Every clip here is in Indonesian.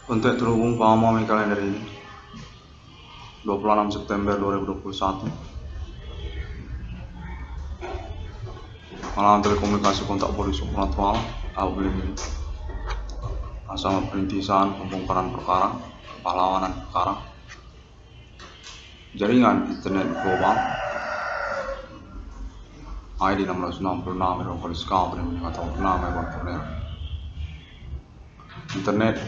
Untuk terhubung memahami kalender ini 26 September 2021, Malam telekomunikasi kontak polisi supernatural ini asal perintisan pembongkaran perkara, pahlawanan perkara, jaringan internet global ID 666 internet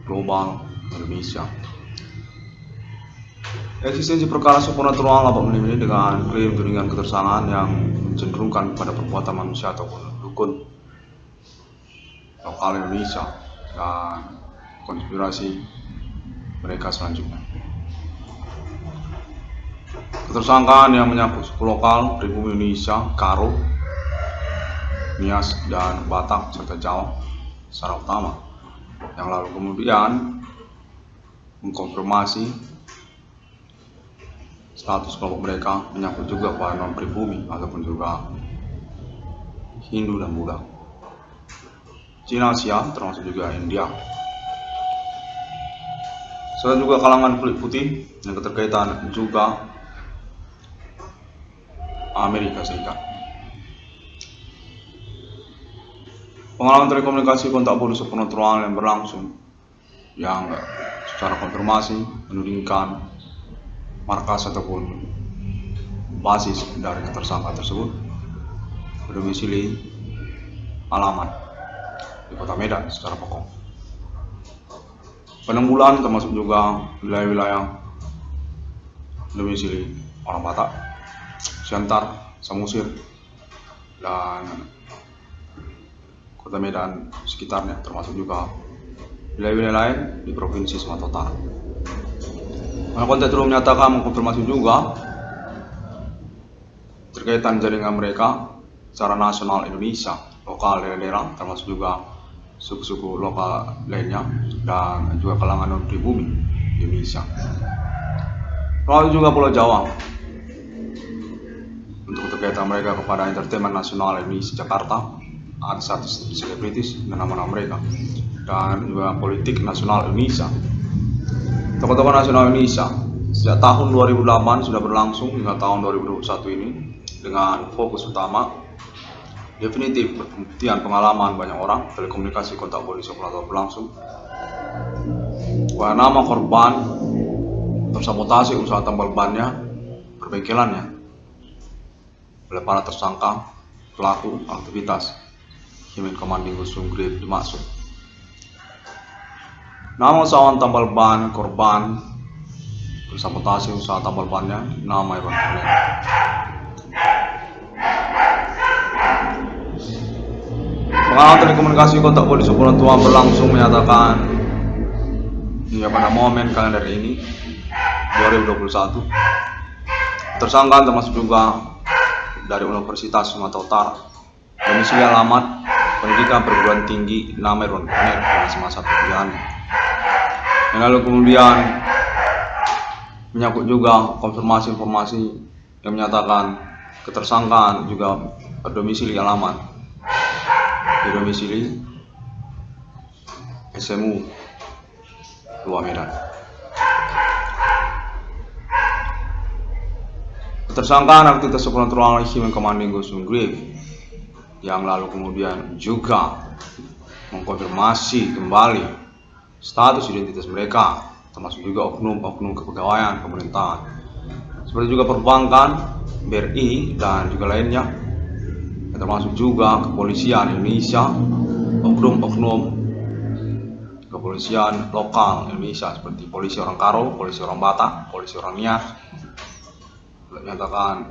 global Indonesia. Eksistensi perkara supernatural dapat menilai dengan klaim tudingan ketersangkaan yang mencenderungkan pada perbuatan manusia ataupun dukun lokal Indonesia dan konspirasi mereka selanjutnya. Ketersangkaan yang menyangkut suku lokal pribumi Indonesia, Karo, Nias, dan Batak serta Jawa secara utama, yang lalu kemudian mengkonfirmasi status kelompok mereka menyangkut juga kepada non pribumi ataupun juga Hindu dan Buddha, Cina, Asia, termasuk juga India. Selain juga kalangan kulit putih yang keterkaitan juga Amerika Serikat. Pengalaman telekomunikasi kontak polisi supernatural yang berlangsung yang secara konfirmasi menudingkan markas ataupun basis dari tersangka tersebut berdomisili alamat di Kota Medan secara pokok. Penanggulan termasuk juga wilayah-wilayah domisili orang Batak, Siantar, Samosir, dan Kota Medan sekitarnya, termasuk juga wilayah-wilayah lain di Provinsi Sumatera Utara. Kontak terus menyatakan mengkonfirmasi juga terkaitan jaringan mereka secara nasional Indonesia, lokal daerah-daerah, termasuk juga suku-suku lokal lainnya dan juga kalangan non pribumi Indonesia. Lalu juga Pulau Jawa untuk terkaitan mereka kepada entertainment nasional Indonesia Jakarta, ada satu selebritis dan nama-nama mereka, dan juga politik nasional Indonesia. Tokoh-tokoh nasional Indonesia sejak tahun 2008 sudah berlangsung hingga tahun 2021 ini dengan fokus utama definitif pembuktian pengalaman banyak orang telekomunikasi kontak polisi supernatural berlangsung. Pada nama korban tersabotasi usaha tambal bannya, perbengkelannya oleh para tersangka pelaku aktivitas Human Commanding Gusung Grade dimaksud. Nama usahawan tambal ban korban tersabotasi usaha tambal bannya nama Iwan Kurniawan. Pengalaman telekomunikasi kontak polisi supernatural berlangsung menyatakan hingga pada momen kalender ini 2021 tersangka termasuk juga dari Universitas Sumatera Utara, domisili alamat pendidikan perguruan tinggi nama Iwan Kurniawan pada semasa perkuliahannya. Yang lalu kemudian menyangkut juga konfirmasi informasi yang menyatakan ketersangkaan juga berdomisili alamat di domisili SMU Luar Medan. Ketersangkaan aktivitas supernatural Human Commanding Gusung Grade yang lalu kemudian juga mengkonfirmasi kembali status identitas mereka, termasuk juga oknum-oknum kepegawaian pemerintahan, seperti juga perbankan, BRI, dan juga lainnya, termasuk juga kepolisian Indonesia, oknum-oknum kepolisian lokal Indonesia seperti polisi orang Karo, polisi orang Batak, polisi orang Nias, menyatakan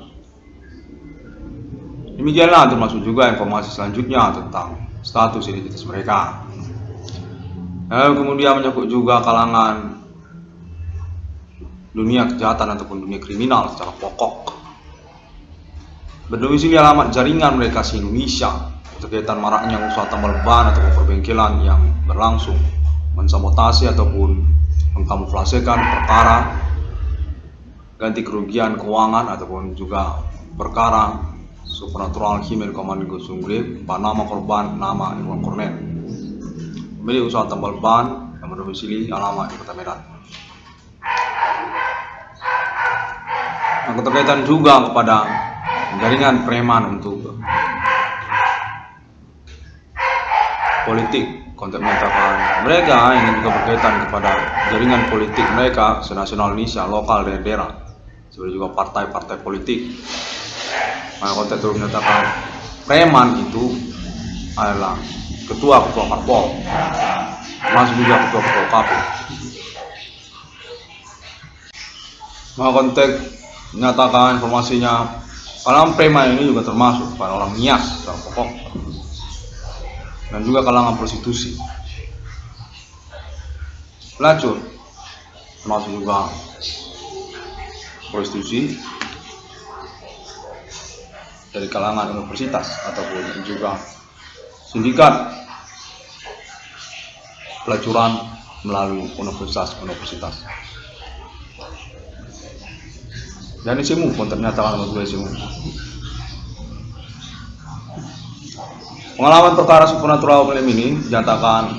demikianlah, termasuk juga informasi selanjutnya tentang status identitas mereka. Lalu kemudian menyangkut juga kalangan dunia kejahatan ataupun dunia kriminal secara pokok. Berdomisili alamat jaringan mereka di Indonesia terkaitan maraknya usaha tambal ban ataupun perbengkelan yang berlangsung mensabotasi ataupun mengkamuflasekan perkara ganti kerugian keuangan ataupun juga perkara supernatural Human Commanding Gusung Grade, nama korban nama Iwan Kurniawan, pemilik usaha tambal ban yang berdomisili alamat di Kota Medan. Nah, keterkaitan juga kepada jaringan preman untuk politik. Konten menyatakan mereka ingin juga berkaitan kepada jaringan politik mereka senasional Indonesia, lokal dan daerah, seperti juga partai-partai politik. Nah, konten itu menyatakan preman itu adalah ketua-ketua parpol, termasuk juga ketua-ketua KP. Nah, konten menyatakan informasinya kalangan preman ini juga termasuk pada orang nias dan pokok, dan juga kalangan prostitusi, pelacur, termasuk juga prostitusi dari kalangan universitas ataupun juga sindikat pelacuran melalui universitas. Dan isimu pun ternyata nomor 2 isimu. Pengalaman perkara supernatural film ini dinyatakan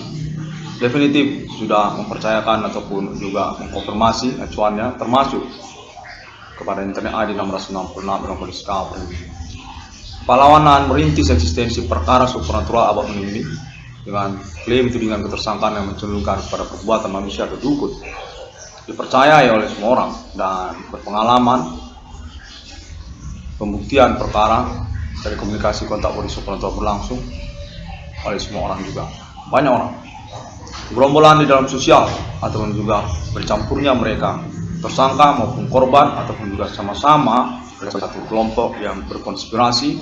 definitif sudah mempercayakan ataupun juga mengkonfirmasi acuannya termasuk kepada internet ID 666 Metropolis Kapolri. Perlawanan merintis eksistensi perkara supernatural abad ini dengan klaim tudingan ketersangkaan yang mencenderungkan kepada perbuatan manusia atau dukun dipercayai oleh semua orang dan berpengalaman pembuktian perkara dari komunikasi kontak polisi supernatural berlangsung oleh semua orang juga. Banyak orang gerombolan di dalam sosial ataupun juga bercampurnya mereka tersangka maupun korban ataupun juga sama-sama dari satu kelompok yang berkonspirasi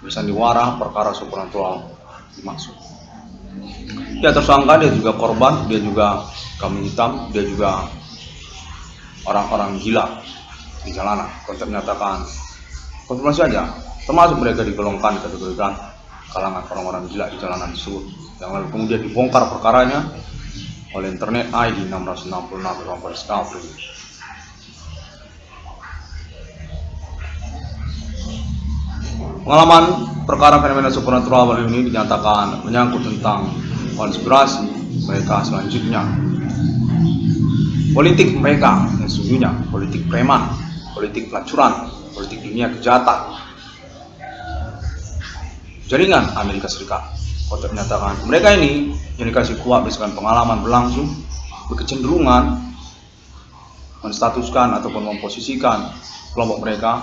bersandiwara perkara supernatural dimaksud. Dia tersangka, dia juga korban, dia juga kambing hitam, dia juga orang-orang gila di jalanan. Konten menyatakan konfirmasi saja, termasuk mereka digolongkan kategorikan kalangan orang-orang gila di jalanan tersebut, yang lalu kemudian dibongkar perkaranya oleh internet ID 666 Metropolis Kapolri. Pengalaman perkara fenomena supernatural ini dinyatakan menyangkut tentang konspirasi mereka selanjutnya, politik mereka yang sesungguhnya, politik preman, politik pelacuran, politik dunia kejahatan, jaringan Amerika Serikat. Konten menyatakan mereka ini yang dikasih kuat berdasarkan pengalaman berlangsung berkecenderungan menstatuskan ataupun memposisikan kelompok mereka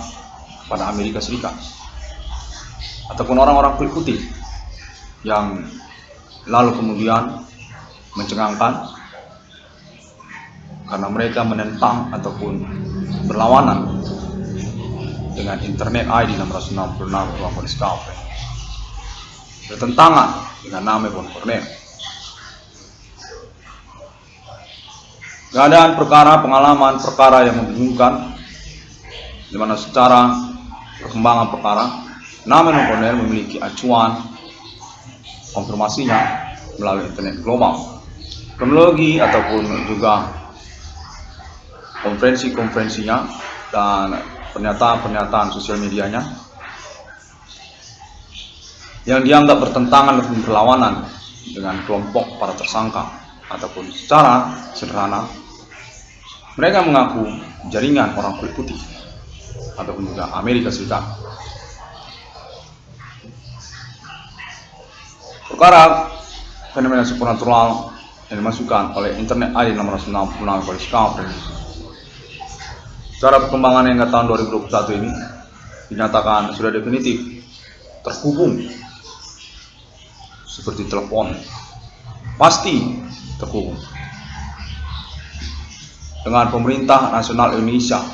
pada Amerika Serikat ataupun orang-orang kulit putih yang lalu kemudian mencengangkan karena mereka menentang ataupun berlawanan dengan internet ID 666 Metropolis Kapolri, bertentangan dengan nama Bonfornet. Keadaan perkara, pengalaman perkara yang membingungkan, di mana secara perkembangan perkara nama Bonfornet memiliki acuan konfirmasinya melalui internet global, kronologi ataupun juga konferensi-konferensinya dan pernyataan-pernyataan sosial medianya yang dianggap bertentangan dan berlawanan dengan kelompok para tersangka, ataupun secara sederhana mereka mengaku jaringan orang kulit putih ataupun juga Amerika Serikat. Perkara fenomena supernatural yang dimasukkan oleh internet ID 666 Polisi Kapolri secara perkembangan hingga tahun 2021 ini dinyatakan sudah definitif terhubung seperti telepon, pasti terhubung dengan pemerintah nasional Indonesia,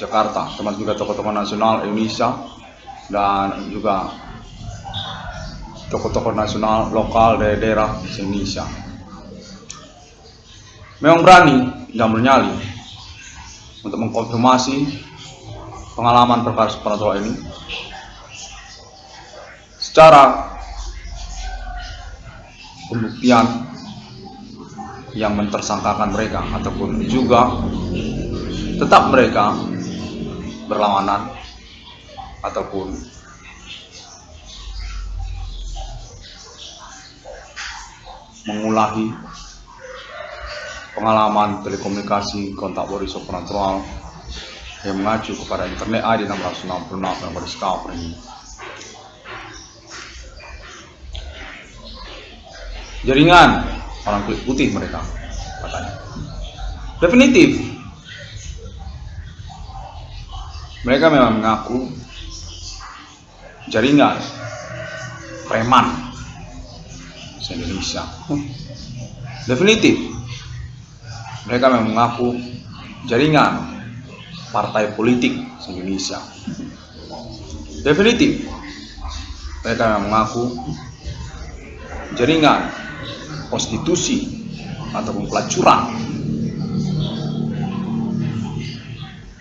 Jakarta, termasuk juga tokoh-tokoh nasional Indonesia dan juga tokoh-tokoh nasional lokal dari daerah Indonesia. Memang berani dan bernyali untuk mengkonfirmasi pengalaman perkara supernatural ini secara pembuktian yang mentersangkakan mereka ataupun juga tetap mereka berlawanan ataupun mengulahi pengalaman telekomunikasi kontak body supernatural yang mengacu kepada internet ID 666 yang berdiscovery. Jaringan orang kulit putih mereka katanya. Definitif mereka memang mengaku jaringan preman se-Indonesia. Definitif mereka memang mengaku jaringan partai politik se-Indonesia. Definitif mereka memang mengaku jaringan prostitusi ataupun pelacuran.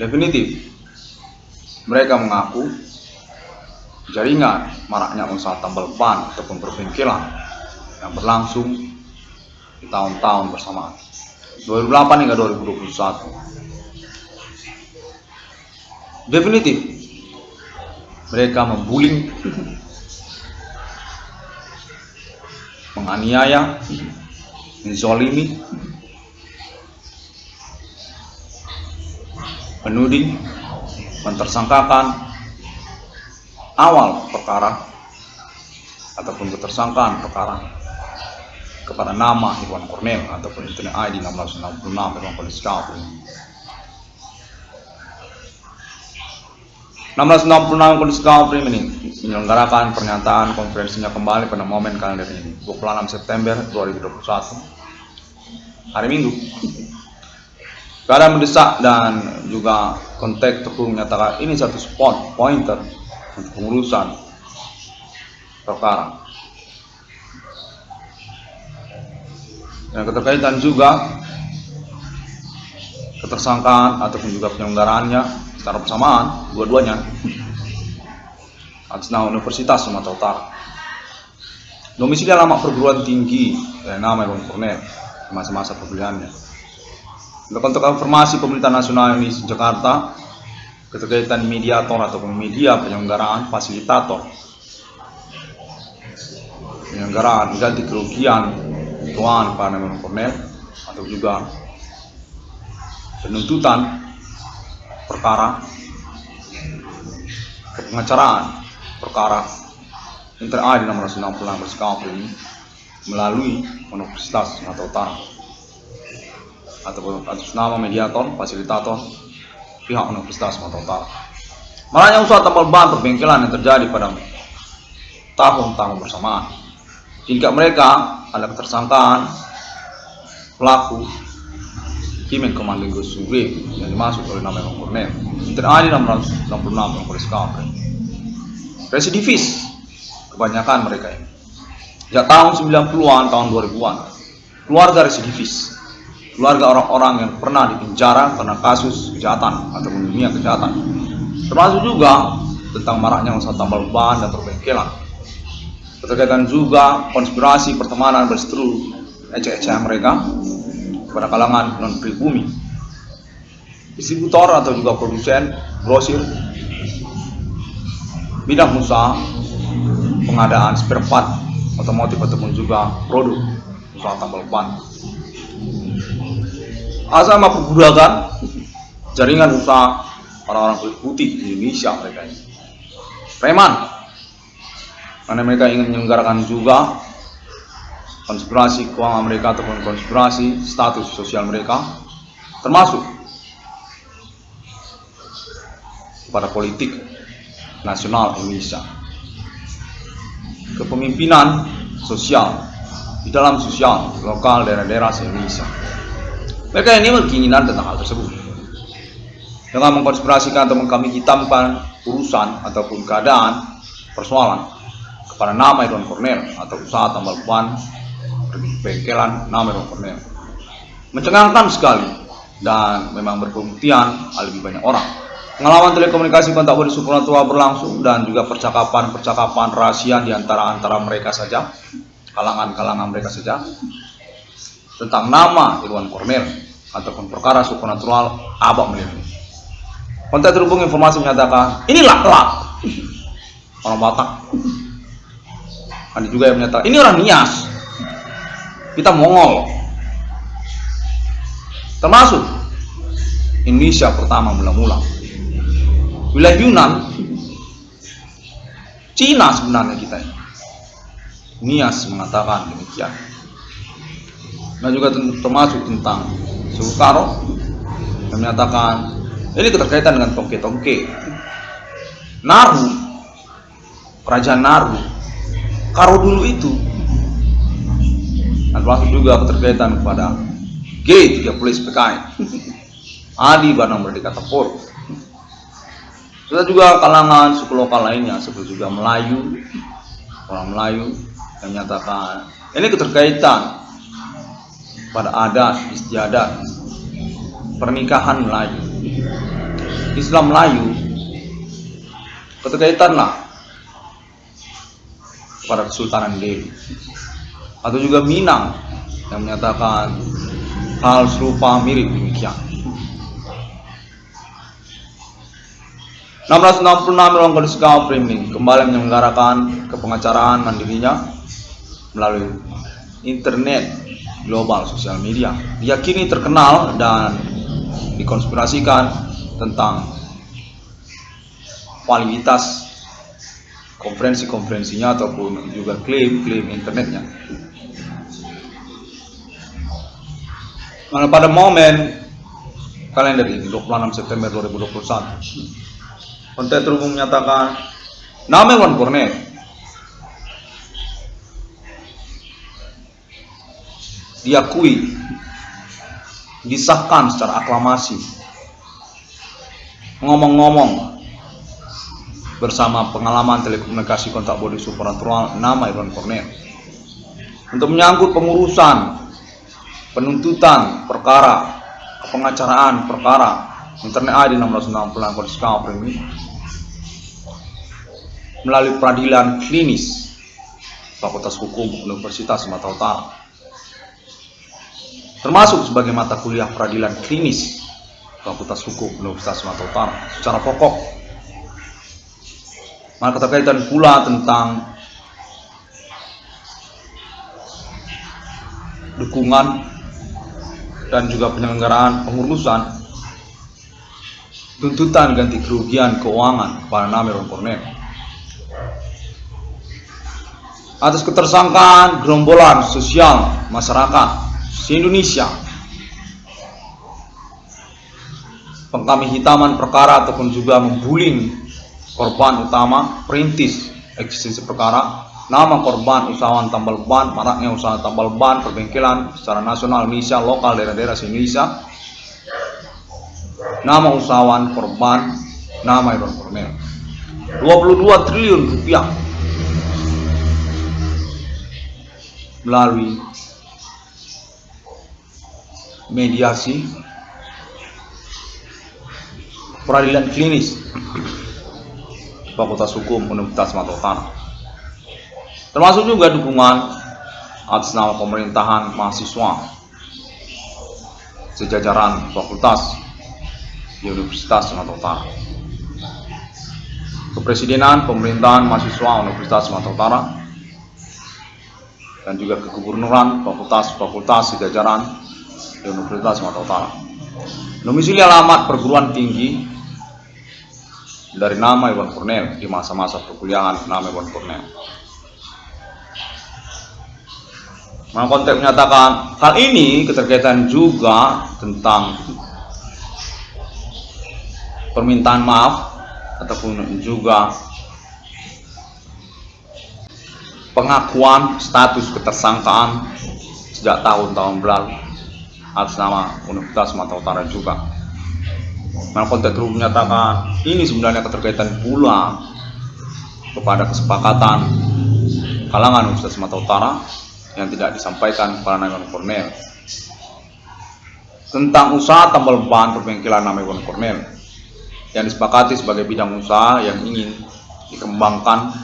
Definitif mereka mengaku jaringan maraknya usaha tambal ban ataupun perbengkelan yang berlangsung di tahun-tahun bersamaan 2008 hingga 2021. Definitif mereka membuling, menganiaya, menzolimi, menuding, mentersangkakan awal perkara ataupun ketersangkaan perkara kepada nama Irwan Cornel ataupun internet ID 1666 Irwan Cornel. 1666 Discovery menyelenggarakan pernyataan konferensinya kembali pada momen kalender ini 26 September 2021 hari Minggu. Keadaan mendesak dan juga konteks Teguh menyatakan ini satu spot pointer untuk pengurusan perkara. Dan keterkaitan juga ketersangkaan ataupun juga penyelenggaraannya secara bersamaan dua-duanya atas nama Universitas Sumatera Utara. Domisili alamat perguruan tinggi yang nama Irwan Cornel di masa-masa pembeliannya. Untuk informasi pemerintah nasional ini Jakarta, keterkaitan mediator ataupun media penyelenggaraan fasilitator penyelenggaraan ganti kerugian tuan pada Irwan Cornel atau juga penuntutan perkara pengacaraan perkara Inter ID 666 Discovery ini melalui Universitas Sumatera Utara ataupun atas nama mediator fasilitator pihak Universitas Sumatera Utara. Maraknya usaha tambal ban perbengkelan yang terjadi pada tahun-tahun bersamaan hingga mereka ada ketersangkaan pelaku Kimen Komando Sugri yang dimaksud oleh nama Irwan Cornel. Internet ID 666 yang berdiscovery. Residivis kebanyakan mereka ini. Sejak tahun 90-an, tahun 2000-an, keluarga residivis, keluarga orang-orang yang pernah dipenjara karena kasus kejahatan ataupun dunia kejahatan, termasuk juga tentang maraknya usaha tambal ban dan perbengkelan. Keterkaitan juga konspirasi pertemanan berseteru ecek-ecehan mereka pada kalangan non pribumi, distributor atau juga produsen grosir bidang usaha pengadaan spare part otomotif ataupun juga produk usaha tambal ban. Asal memperbudakan jaringan usaha orang-orang kulit putih di Indonesia mereka ini. Preman, karena mereka ingin menyelenggarakan juga konspirasi keuangan mereka ataupun konspirasi status sosial mereka, termasuk kepada politik nasional Indonesia, kepemimpinan sosial di dalam sosial lokal daerah-daerah Indonesia. Mereka ini berkeinginan tentang hal tersebut dengan mengkonspirasikan atau mengkambing hitamkan urusan ataupun keadaan persoalan kepada nama Irwan Cornel atau usaha tambal ban bengkelan nama Irwan Cornel. Mencengangkan sekali dan memang berpembuktian lebih banyak orang. Pengalaman telekomunikasi kontak body supernatural berlangsung dan juga percakapan rahasia di antara mereka saja, kalangan mereka saja, tentang nama Irwan Cornel ataupun perkara supernatural abak melini. Kontak terhubung informasi menyatakan inilah orang Batak. Ada juga yang menyatakan ini orang Nias, kita Mongol. termasuk Indonesia pertama mula-mula. Wilayah Yunan, Cina sebenarnya kita ini. Nias mengatakan demikian. Dan juga termasuk tentang suku Karo yang menyatakan ini keterkaitan dengan Tongke-Tongke. Naru, kerajaan Naru, Karo dulu itu. Dan termasuk juga keterkaitan kepada G30 SPKI. Adi Banang Merdeka Tempur. Kita juga kalangan suku lokal lainnya seperti juga Melayu, orang Melayu yang menyatakan ini keterkaitan pada adat istiadat pernikahan Melayu, Islam Melayu, keterkaitanlah pada Kesultanan Delhi, atau juga Minang yang menyatakan hal serupa mirip demikian. 1666 Ruang Kondisi Framing kembali menyelenggarakan kepengacaraan mandirinya melalui internet global sosial media. Diyakini terkenal dan dikonspirasikan tentang validitas konferensi-konferensinya ataupun juga klaim-klaim internetnya. Nah, pada momen kalender ini 26 September 2021, Konten Terhubung menyatakan nama Iwan Cornel diakui, disahkan secara aklamasi, ngomong-ngomong bersama pengalaman telekomunikasi kontak bodi supranatural nama Iwan Cornel untuk menyangkut pengurusan penuntutan perkara pengacaraan perkara internet ID 1666 Kondisi Framing melalui peradilan klinis Fakultas Hukum Universitas Sumatera Utara, termasuk sebagai mata kuliah peradilan klinis Fakultas Hukum Universitas Sumatera Utara secara pokok. Maka keterkaitan pula tentang dukungan dan juga penyelenggaraan pengurusan tuntutan ganti kerugian keuangan kepada nama Iwan Cornel atas ketersangkaan gerombolan sosial masyarakat se-Indonesia pengkami hitaman perkara ataupun juga membuling korban utama perintis eksistensi perkara, nama korban usahawan tambal ban, maraknya usaha tambal ban perbengkelan secara nasional Indonesia, lokal daerah-daerah se-Indonesia, nama usahawan korban, nama Iwan Cornel, 22 triliun rupiah melalui mediasi peradilan klinis Fakultas Hukum Universitas Sumatera Utara, termasuk juga dukungan atas nama pemerintahan mahasiswa sejajaran fakultas di Universitas Sumatera Utara, kepresidenan pemerintahan mahasiswa Universitas Sumatera Utara, dan juga kegubernuran fakultas sejajaran di Universitas Sumatera Utara. Domisili alamat perguruan tinggi dari nama Iwan Cornel di masa-masa perkuliahan nama Iwan Cornel. Nah, konteks menyatakan hal ini keterkaitan juga tentang permintaan maaf ataupun juga pengakuan status ketersangkaan sejak tahun-tahun berlalu atas nama Universitas Sumatera Utara juga. Nah, konteks Terhubung menyatakan ini sebenarnya keterkaitan pula kepada kesepakatan kalangan Universitas Sumatera Utara yang tidak disampaikan kepada nama Iwan Cornel tentang usaha tambal ban perbengkelan nama Iwan Cornel yang disepakati sebagai bidang usaha yang ingin dikembangkan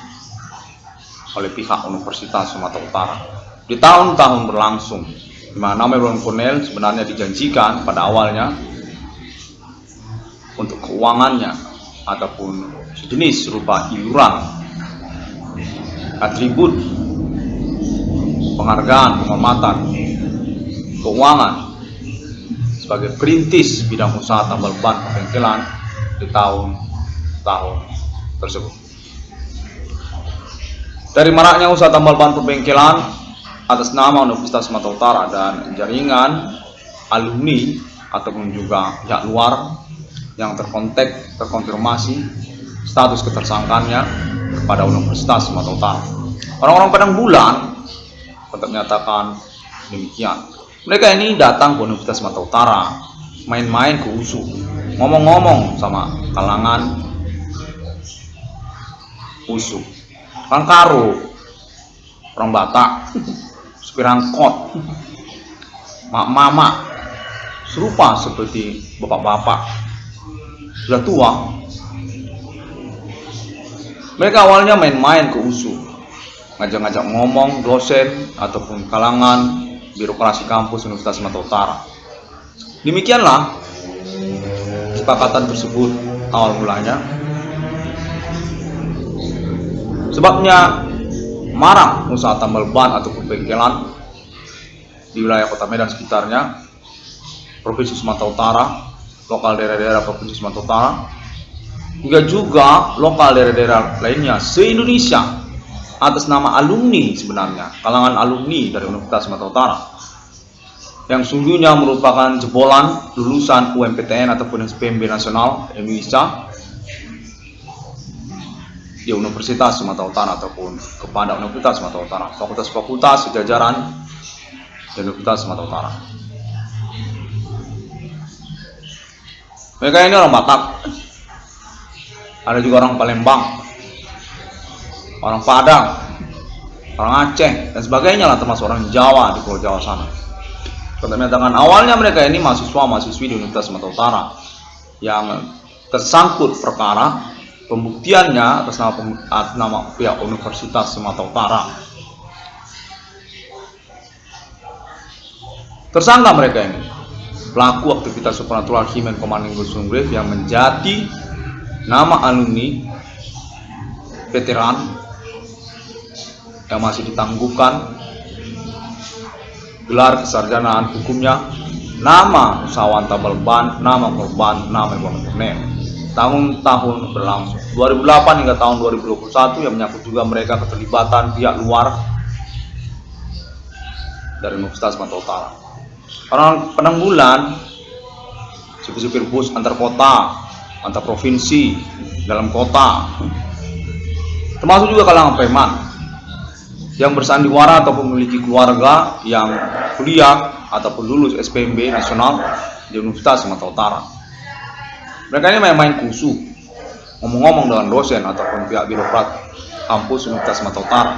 oleh pihak Universitas Sumatera Utara di tahun-tahun berlangsung, di mana nama Iwan Cornel sebenarnya dijanjikan pada awalnya untuk keuangannya ataupun sejenis serupa iuran, atribut, penghargaan, penghormatan, keuangan sebagai perintis bidang usaha tambal ban pembengkelan di tahun-tahun tersebut. Dari maraknya usaha tambal ban pembengkelan atas nama Universitas Sumatera Utara dan jaringan alumni ataupun juga pihak luar yang terkonfirmasi status ketersangkaannya kepada Universitas Sumatera Utara. Orang-orang Padang Bulan untuk menyatakan demikian. Mereka ini datang ke Universitas Sumatera Utara, main-main ke USU, ngomong-ngomong sama kalangan USU, orang Karo, orang Batak, supir angkot, mak-mama, serupa seperti bapak-bapak sudah tua. Mereka awalnya main-main ke USU, ngajak-ngajak ngomong dosen ataupun kalangan birokrasi kampus Universitas Sumatera Utara. Demikianlah kesepakatan tersebut awal mulanya. Sebabnya marak usaha tambal ban ataupun bengkelan di wilayah Kota Medan sekitarnya, Provinsi Sumatera Utara, lokal daerah-daerah Provinsi Sumatera Utara, hingga juga lokal daerah-daerah lainnya se-Indonesia atas nama alumni, sebenarnya kalangan alumni dari Universitas Sumatera Utara yang sungguhnya merupakan jebolan lulusan UMPTN ataupun SPMB Nasional Indonesia di Universitas Sumatera Utara ataupun kepada Universitas Sumatera Utara, fakultas-fakultas sejajaran di Universitas Sumatera Utara. Mereka ini orang Batak, ada juga orang Palembang, orang Padang, orang Aceh dan sebagainya lah, termasuk orang Jawa di Pulau Jawa sana. Menyatakan awalnya mereka ini mahasiswa-mahasiswi di Universitas Sumatera Utara yang tersangkut perkara pembuktiannya atas nama pihak Universitas Sumatera Utara. Tersangka mereka ini pelaku aktivitas supernatural Himen Commanding Ghost Grave yang menjadi nama alumni veteran yang masih ditangguhkan gelar kesarjanaan hukumnya, nama usahawan tambal ban, nama korban, nama Iwan. Tahun-tahun berlangsung 2008 hingga tahun 2021 yang menyangkut juga mereka keterlibatan pihak luar dari Universitas Sumatera Utara. Orang Padang Bulan, supir-supir bus antar kota, antar provinsi, dalam kota, termasuk juga kalangan preman yang bersandiwara ataupun memiliki keluarga yang kuliah ataupun lulus SPMB Nasional di Universitas Sumatera Utara. Mereka ini main-main kusu, ngomong-ngomong dengan dosen ataupun pihak birokrat kampus Universitas Sumatera Utara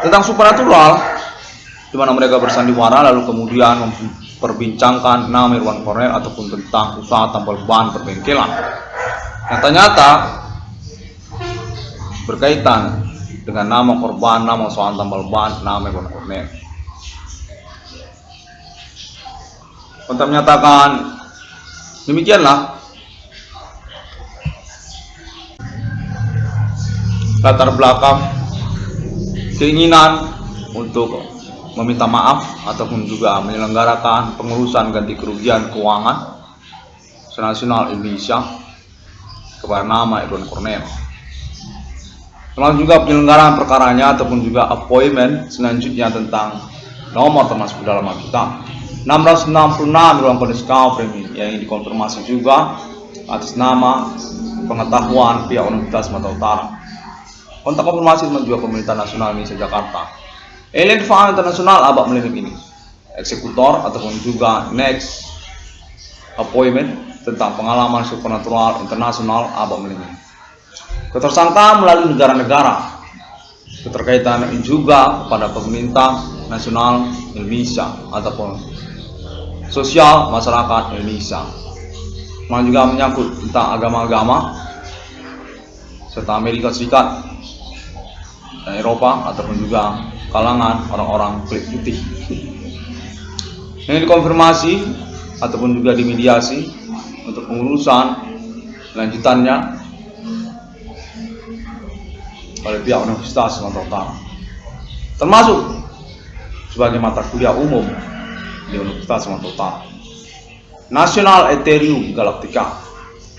tentang supernatural, di mana mereka bersandiwara lalu kemudian memperbincangkan nama Irwan Cornel ataupun tentang usaha tambal ban perbengkelan. Nyata-nyata berkaitan dengan nama korban, nama usaha tambal ban, nama Irwan Cornel. Untuk menyatakan demikianlah latar belakang keinginan untuk meminta maaf ataupun juga menyelenggarakan pengurusan ganti kerugian keuangan senasional Indonesia kepada nama Irwan Cornel. Termasuk juga penyelenggaraan perkaranya ataupun juga appointment selanjutnya tentang nomor termasuk dalam Alkitab 666 dalam kondisi premi yang dikonfirmasi juga atas nama pengetahuan pihak Universitas Sumatera Utara. Kontak konfirmasi juga pemerintah nasional Indonesia Jakarta. Alien Fund Internasional abak melirik ini, eksekutor ataupun juga next appointment tentang pengalaman supernatural internasional abak melirik. Ketersangkaan melalui negara-negara, keterkaitan juga kepada pemerintah nasional Indonesia ataupun sosial masyarakat Indonesia, yang juga menyangkut tentang agama-agama serta Amerika Serikat dan Eropa ataupun juga kalangan orang-orang kulit putih. Ini dikonfirmasi ataupun juga dimediasi untuk pengurusan lanjutannya oleh pihak Universitas Sumatera Utara, termasuk sebagai mata kuliah umum di Universitas Sumatera Utara. National Ethereum Galactica,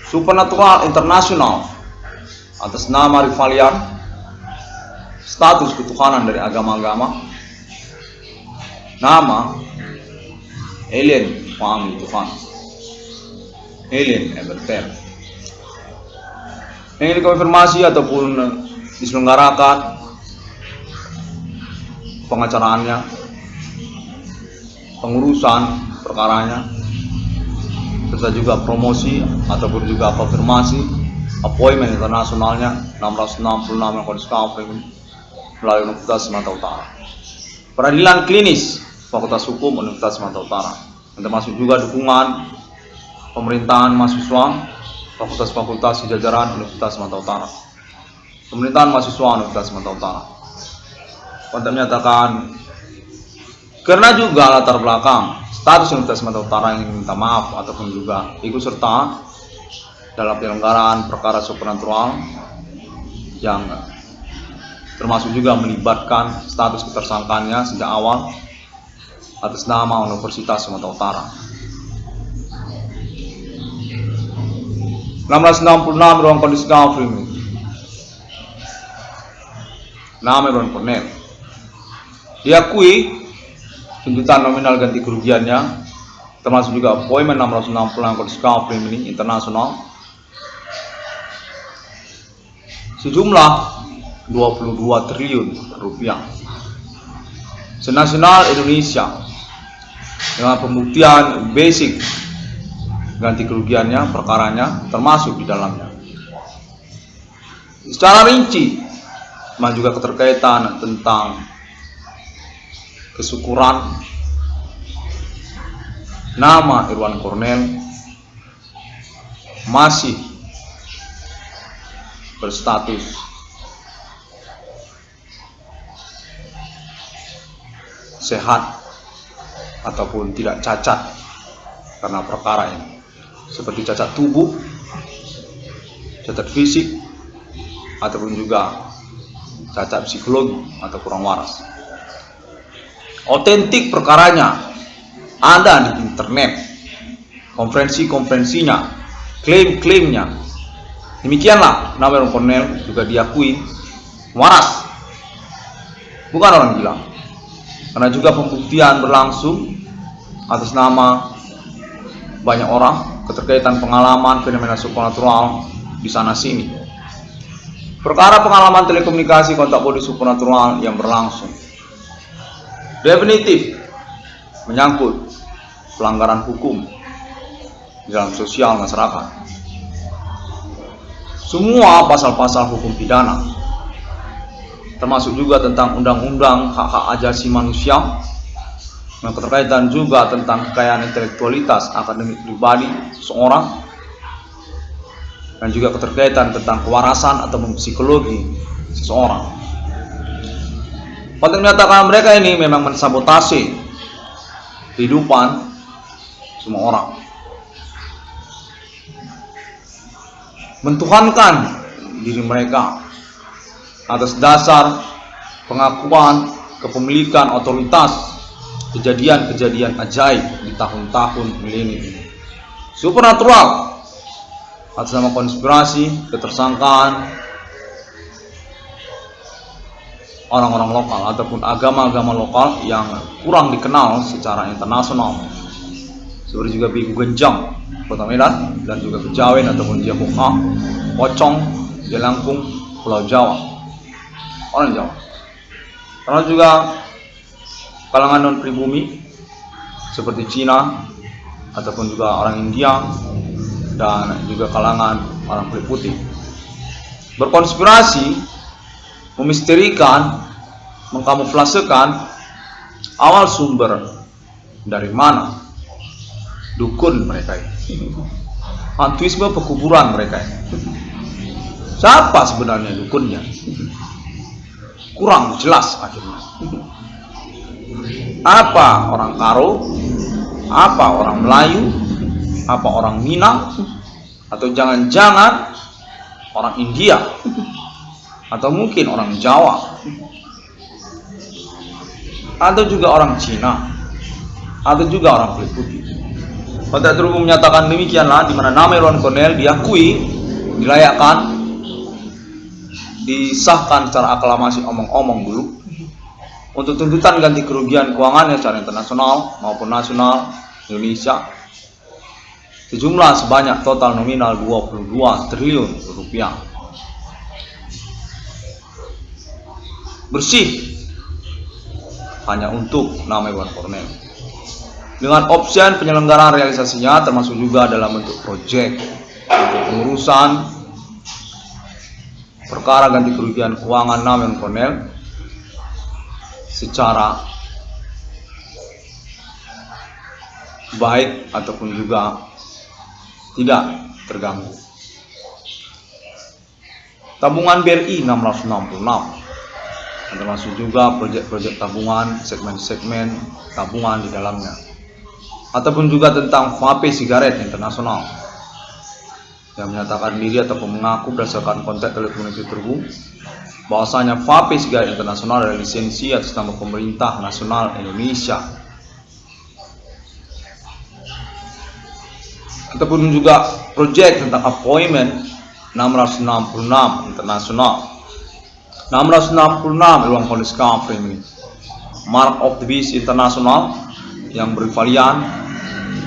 Supernatural International atas nama Rivalian, status ketuhanan dari agama-agama, nama Alien Family Tuhan, Alien Everter, yang dikonfirmasi ataupun diselenggarakan pengacaraannya, pengurusan perkaranya, serta juga promosi ataupun juga konfirmasi appointment internasionalnya 666 Kondisi Kafring melalui Universitas Sumatera Utara. Peradilan klinis Fakultas Hukum Universitas Sumatera Utara, yang termasuk juga dukungan pemerintahan mahasiswa fakultas-fakultas jajaran Universitas Sumatera Utara, pemerintahan mahasiswa Universitas Sumatera Utara. Konten menyatakan karena juga latar belakang status Universitas Sumatera Utara yang minta maaf ataupun juga ikut serta dalam penyelenggaraan perkara supernatural yang termasuk juga melibatkan status ketersangkaannya sejak awal atas nama Universitas Sumatera Utara. 1666 ruang kondisi Kafring, nama Iwan Cornel, diakui tuntutan nominal ganti kerugiannya termasuk juga appointment 660 kondisi Kafring ini internasional sejumlah 22 triliun rupiah. Senasional Indonesia dengan pembuktian basic ganti kerugiannya, perkaranya termasuk di dalamnya. Secara rinci, juga keterkaitan tentang kesyukuran nama Irwan Cornel masih berstatus sehat ataupun tidak cacat karena perkara ini, seperti cacat tubuh, cacat fisik, ataupun juga cacat psikologi atau kurang waras. Otentik perkaranya ada di internet, konferensinya, klaim-klaimnya. Demikianlah nama Irwan Cornel juga diakui waras, bukan orang gila. Karena juga pembuktian berlangsung atas nama banyak orang, keterkaitan pengalaman fenomena supernatural di sana sini. Perkara pengalaman telekomunikasi kontak body supernatural yang berlangsung definitif menyangkut pelanggaran hukum di dalam sosial masyarakat. Semua pasal-pasal hukum pidana, termasuk juga tentang undang-undang hak-hak asasi manusia, yang keterkaitan juga tentang kekayaan intelektualitas akademik pribadi seseorang, dan juga keterkaitan tentang kewarasan atau psikologi seseorang. Konten menyatakan mereka ini memang mensabotase kehidupan semua orang, mentuhankan diri mereka atas dasar pengakuan kepemilikan otoritas kejadian-kejadian ajaib di tahun-tahun milenium supernatural atas nama konspirasi, ketersangkaan orang-orang lokal ataupun agama-agama lokal yang kurang dikenal secara internasional, seperti juga Bigu Genjang, Kota Medan, dan juga Kejawen ataupun Jamuka, Pocong, Jelangkung, Pulau Jawa, orang Jawa. Karena juga kalangan non pribumi seperti Cina ataupun juga orang India dan juga kalangan orang kulit putih berkonspirasi, memisterikan, mengkamuflasekan awal sumber dari mana dukun mereka ini, hantuisme pekuburan mereka ini. Siapa sebenarnya dukunnya? Kurang jelas akhirnya. Apa orang Karo? Apa orang Melayu? Apa orang Minang? Atau jangan-jangan orang India? Atau mungkin orang Jawa? Atau juga orang Cina? atau juga orang kulit putih. Konteks terhubung menyatakan demikianlah, di mana nama Irwan Cornell diakui, dilayakkan, disahkan secara aklamasi omong-omong dulu untuk tuntutan ganti kerugian keuangannya secara internasional maupun nasional Indonesia sejumlah sebanyak total nominal 22 triliun rupiah. Bersih hanya untuk nama Irwan Cornell, dengan opsi penyelenggaraan realisasinya termasuk juga dalam bentuk proyek untuk pengurusan perkara ganti kerugian keuangan nama Irwan Cornell secara baik ataupun juga tidak terganggu. Tabungan BRI 666, termasuk juga proyek-proyek tabungan, segmen-segmen tabungan di dalamnya, ataupun juga tentang vape sigaret internasional yang menyatakan diri ataupun mengaku berdasarkan konteks telekomunikasi terhubung bahwasanya vape sigaret internasional adalah lisensi atas nama pemerintah nasional Indonesia. Ataupun juga proyek tentang appointment 666 internasional, 666 Irwan Cornell Company, Mark of the Beast internasional yang bervarian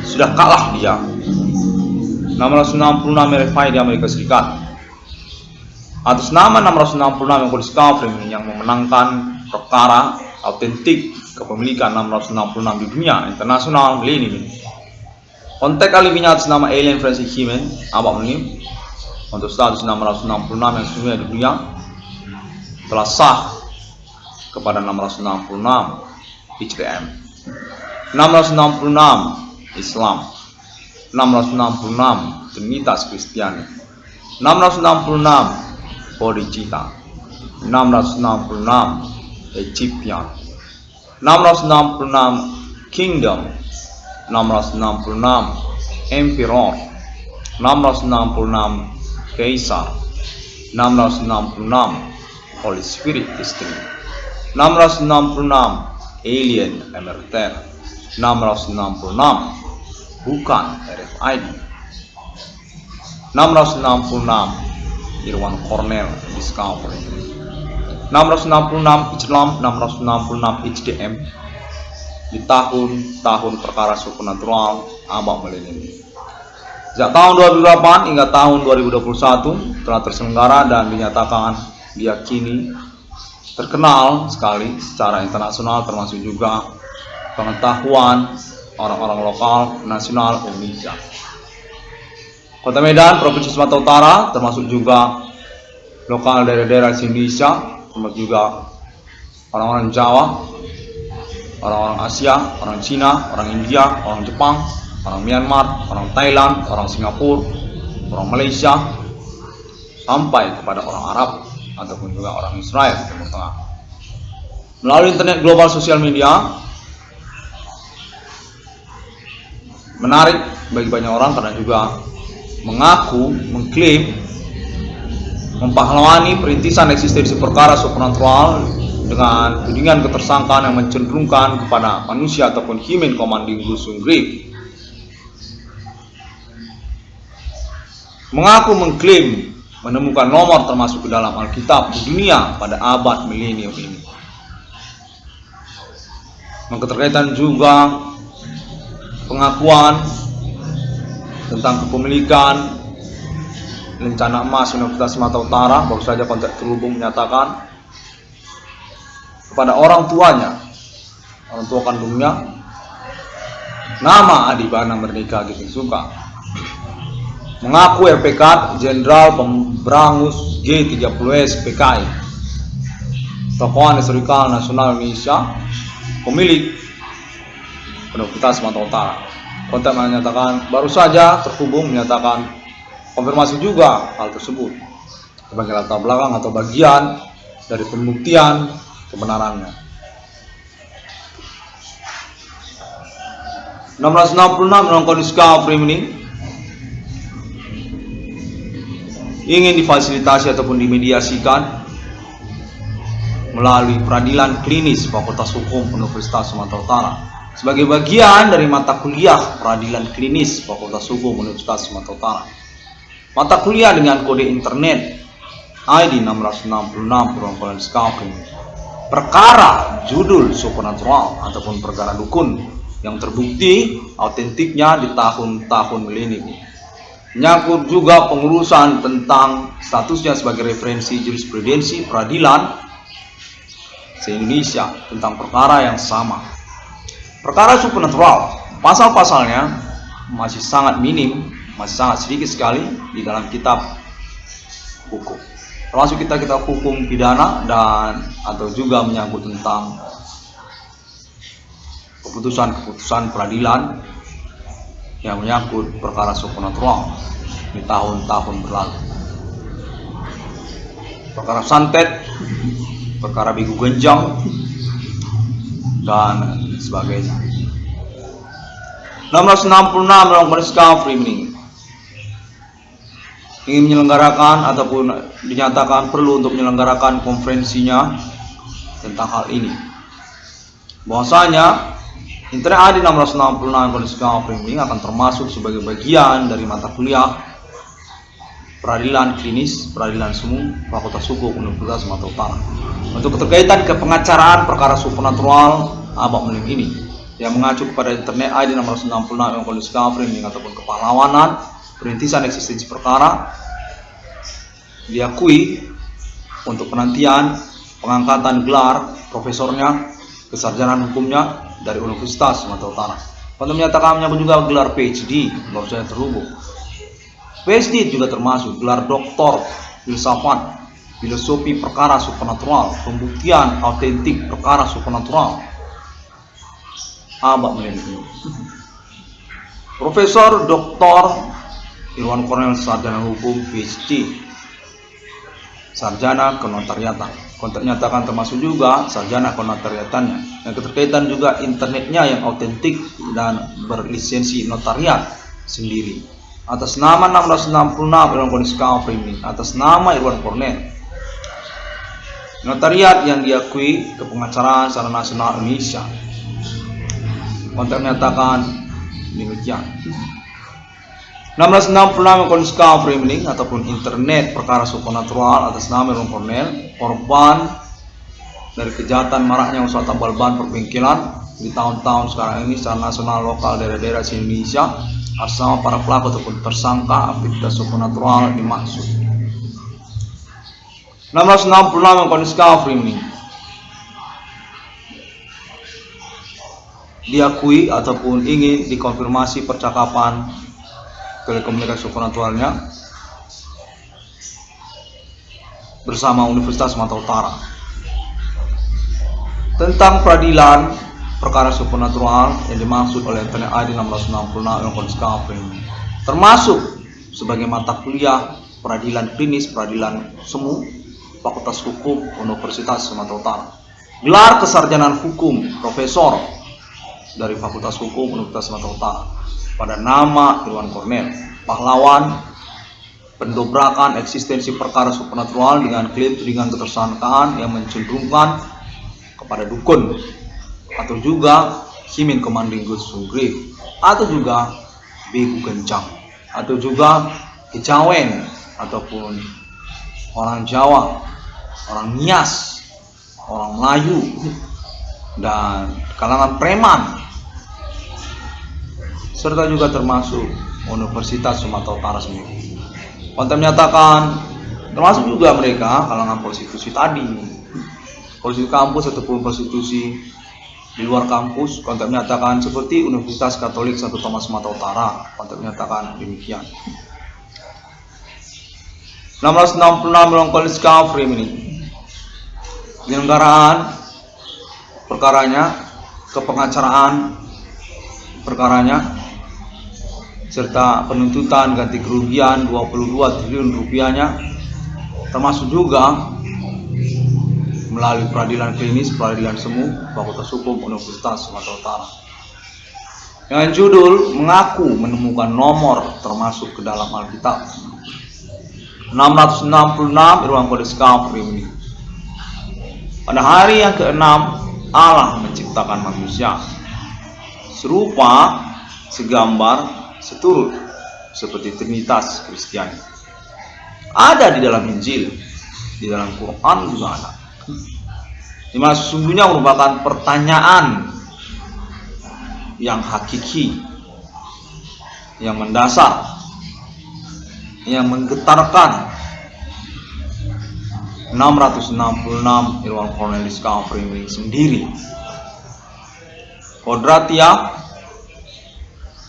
sudah kalah dia. 666 RFI di Amerika Serikat. Atas nama 666 yang Company yang memenangkan perkara autentik kepemilikan 666 di dunia internasional milenium. Kontak alibinya atas nama Alien Francis Himen Abang Milenium untuk status 666 yang sesungguhnya di dunia telah sah kepada 666 HTM, 666 Islam, 666 Trinitas Kristiani, 666 Bodhicitta, 666 Egyptian, 666 Kingdom, 666 Emperor, 666 Kaisar, 666 Holy Spirit Istri, 666 Alien Emerter, 666 bukan RFID, 666 Irwan Cornell Discovery, 666 Islam, 666 HDM di tahun-tahun perkara supernatural abad milenium. Sejak tahun 2008 hingga tahun 2021 telah terselenggara dan dinyatakan diyakini terkenal sekali secara internasional, termasuk juga pengetahuan orang-orang lokal nasional Indonesia. Kota Medan, Provinsi Sumatera Utara, termasuk juga lokal daerah-daerah Indonesia, termasuk juga orang-orang Jawa, orang-orang Asia, orang Cina, orang India, orang Jepang, orang Myanmar, orang Thailand, orang Singapura, orang Malaysia, sampai kepada orang Arab ataupun juga orang Israel di Timur Tengah. Melalui internet global sosial media menarik bagi banyak orang karena juga mengaku, mengklaim, mempahlawani perintisan eksistensi perkara supernatural dengan tudingan ketersangkaan yang mencenderungkan kepada manusia ataupun human commanding Gusung Grip. Mengaku mengklaim menemukan nomor termasuk ke dalam Alkitab di dunia pada abad milenium ini. Keterkaitan juga pengakuan tentang kepemilikan rencana emas Universitas Sumatera Utara, baru saja kontak terhubung menyatakan kepada orang tuanya, orang tua kandungnya, nama Adibana Merdeka Gitu Suka, mengaku RPK Jenderal Pemberangus G30S PKI, tokoh historikal nasional Indonesia, pemilik Universitas Sumatera Utara. Kontak menyatakan baru saja terhubung menyatakan konfirmasi juga hal tersebut sebagai latar belakang atau bagian dari pembuktian kebenarannya. 666 Irwan Discovery ini ingin difasilitasi ataupun dimediasikan melalui peradilan klinis Fakultas Hukum Universitas Sumatera Utara sebagai bagian dari mata kuliah Peradilan Klinis Fakultas Hukum Universitas Sumatera Utara. Mata kuliah dengan kode internet ID 666 Discovery. Perkara judul supernatural ataupun perkara dukun yang terbukti autentiknya di tahun-tahun milenium. Menyangkut juga pengurusan tentang statusnya sebagai referensi jurisprudensi peradilan se-Indonesia tentang perkara yang sama. Perkara supernatural, pasal-pasalnya masih sangat minim, masih sangat sedikit sekali di dalam kitab hukum. Termasuk kitab hukum pidana dan atau juga menyangkut tentang keputusan-keputusan peradilan yang menyangkut perkara supernatural di tahun-tahun berlalu. Perkara santet, perkara bigu genjang, dan sebagainya. 666 dalam Discovery ini ingin menyelenggarakan ataupun dinyatakan perlu untuk menyelenggarakan konferensinya tentang hal ini. Bahwasanya Internet ID 666 Discovery ini akan termasuk sebagai bagian dari mata kuliah Peradilan Klinis, Peradilan Semu, Fakultas Hukum Universitas Sumatera Utara. Untuk keterkaitan kepengacaraan perkara supernatural abad milenium ini yang mengacu kepada Internet ID 666 Discovery ini ataupun kepahlawanan, perintisan eksistensi perkara, diakui untuk penantian pengangkatan gelar profesornya, kesarjanaan hukumnya dari Universitas Sumatera Utara. Untuk menyatakannya juga gelar PhD, baru saja terhubung. PhD juga termasuk gelar doktor filsafat, filosofi perkara supernatural, pembuktian autentik perkara supernatural abad milenium. Profesor Dr. Irwan Cornel sarjana hukum PhD, sarjana kenotariatan. Ternyatakan termasuk juga sarjana kenotariatannya. Dan keterkaitan juga internetnya yang autentik dan berlisensi notariat sendiri. Atas nama 666 Irwan Discovery ini, atas nama Irwan Cornel, notariat yang diakui kepengacaraan secara nasional Indonesia. Konteks menyatakan demikian. 666 Discovery ini ataupun internet perkara supernatural atas nama Irwan Cornel, korban dari kejahatan maraknya usaha tambal ban perbengkelan di tahun-tahun sekarang ini secara nasional, lokal, daerah-daerah di Indonesia. Atas nama para pelaku ataupun tersangka aktivitas supernatural dimaksud. 666 Discovery ini diakui ataupun ingin dikonfirmasi percakapan telekomunikasi supernatural-nya bersama Universitas Sumatera Utara tentang peradilan perkara supernatural yang dimaksud oleh Internet ID 666 Discovery, termasuk sebagai mata kuliah Peradilan Klinis, Peradilan Semu, Fakultas Hukum Universitas Sumatera Utara. Gelar kesarjanaan hukum profesor dari Fakultas Hukum Universitas Sumatera Utara pada nama Irwan Cornel, pahlawan pendobrakan eksistensi perkara supernatural dengan klaim tudingan ketersangkaan yang mencenderungkan kepada dukun atau juga Simin Komanding Gus Sunggri atau juga Begu Kencang atau juga Kejawen ataupun orang Jawa, orang Nias, orang Melayu dan kalangan preman, serta juga termasuk Universitas Sumatera Utara sendiri. Konten menyatakan termasuk juga mereka kalangan prostitusi tadi, prostitusi kampus ataupun prostitusi di luar kampus. Konten menyatakan seperti Universitas Katolik Santo Thomas Sumatera Utara. Konten menyatakan demikian. 666 Discovery ini penyelenggaraan perkaranya, kepengacaraan perkaranya, serta penuntutan ganti kerugian 22 triliun rupiahnya, termasuk juga melalui Peradilan Klinis, Peradilan Semu, Fakultas Hukum Universitas Sumatera Utara. Dengan judul mengaku menemukan nomor termasuk ke dalam Alkitab. 666 Irwan Discovery ini. Pada hari yang ke-6 Allah menciptakan manusia. serupa, segambar, seturut seperti Trinitas Kristiani. Ada di dalam Injil, di dalam Quran juga ada. Di mana sesungguhnya merupakan pertanyaan yang hakiki, yang mendasar, yang menggetarkan 666 Irwan Cornelis Calvary sendiri. Kodratia,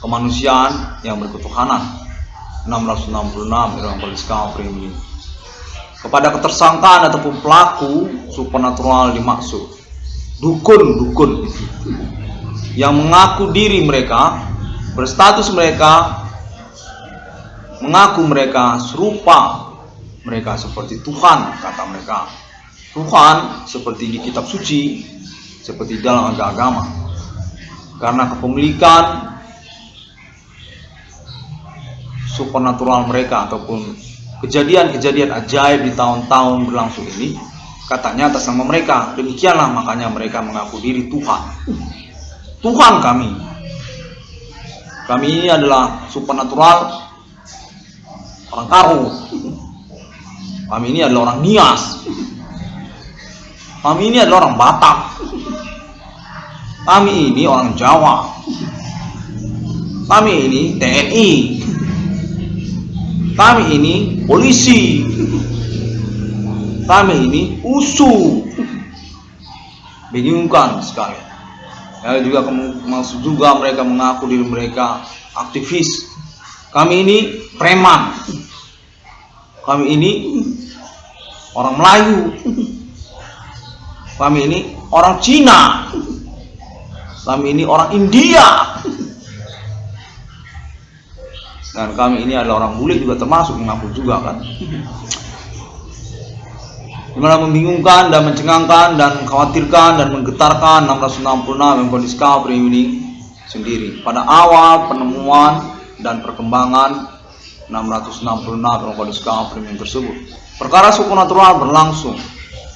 kemanusiaan yang berketuhanan, 666 Irwan Cornelis Calvary. Kepada ketersangkaan ataupun pelaku supernatural dimaksud dukun-dukun yang mengaku diri mereka, berstatus mereka, mengaku mereka serupa, mereka seperti Tuhan, kata mereka. Tuhan seperti di kitab suci, seperti dalam agama. Karena kepemilikan supernatural mereka ataupun kejadian-kejadian ajaib di tahun-tahun berlangsung ini, katanya atas nama mereka. Demikianlah makanya mereka mengaku diri Tuhan. Tuhan kami. Kami ini adalah supernatural, orang Karo. Kami ini adalah orang Nias. Kami ini adalah orang Batak. Kami ini orang Jawa. Kami ini TNI. Kami ini polisi. Kami ini USU. Bingungkan sekali. Ya, juga maksud juga mereka mengaku diri mereka aktivis. Kami ini preman. Kami ini orang Melayu. Kami ini orang Cina. Kami ini orang India. Dan kami ini adalah orang bule juga termasuk, mengaku juga kan. Dimana membingungkan dan mencengangkan dan mengkhawatirkan dan menggetarkan 666 yang kondisi Calvary ini sendiri. Pada awal penemuan dan perkembangan 666 yang kondisi Calvary tersebut, perkara supernatural berlangsung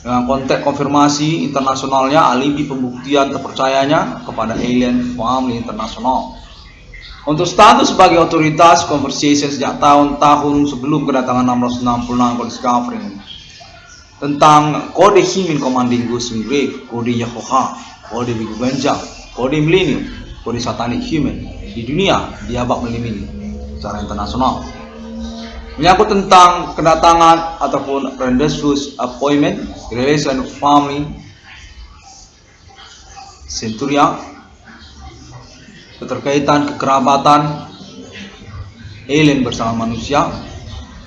dengan konteks konfirmasi internasionalnya, alibi pembuktian terpercayanya kepada Alien Family International untuk status sebagai otoritas conversation sejak tahun-tahun sebelum kedatangan 666 kondisi Calvary tentang kode Himin Commanding Ghost in Grave, kode Yehovah, kode Bigu Ganja, kode Millennium, kode Satanic Human di dunia, di abad milenium secara internasional. Menyangkut tentang kedatangan ataupun rendezvous appointment, relation family, centuria, keterkaitan kekerabatan alien bersama manusia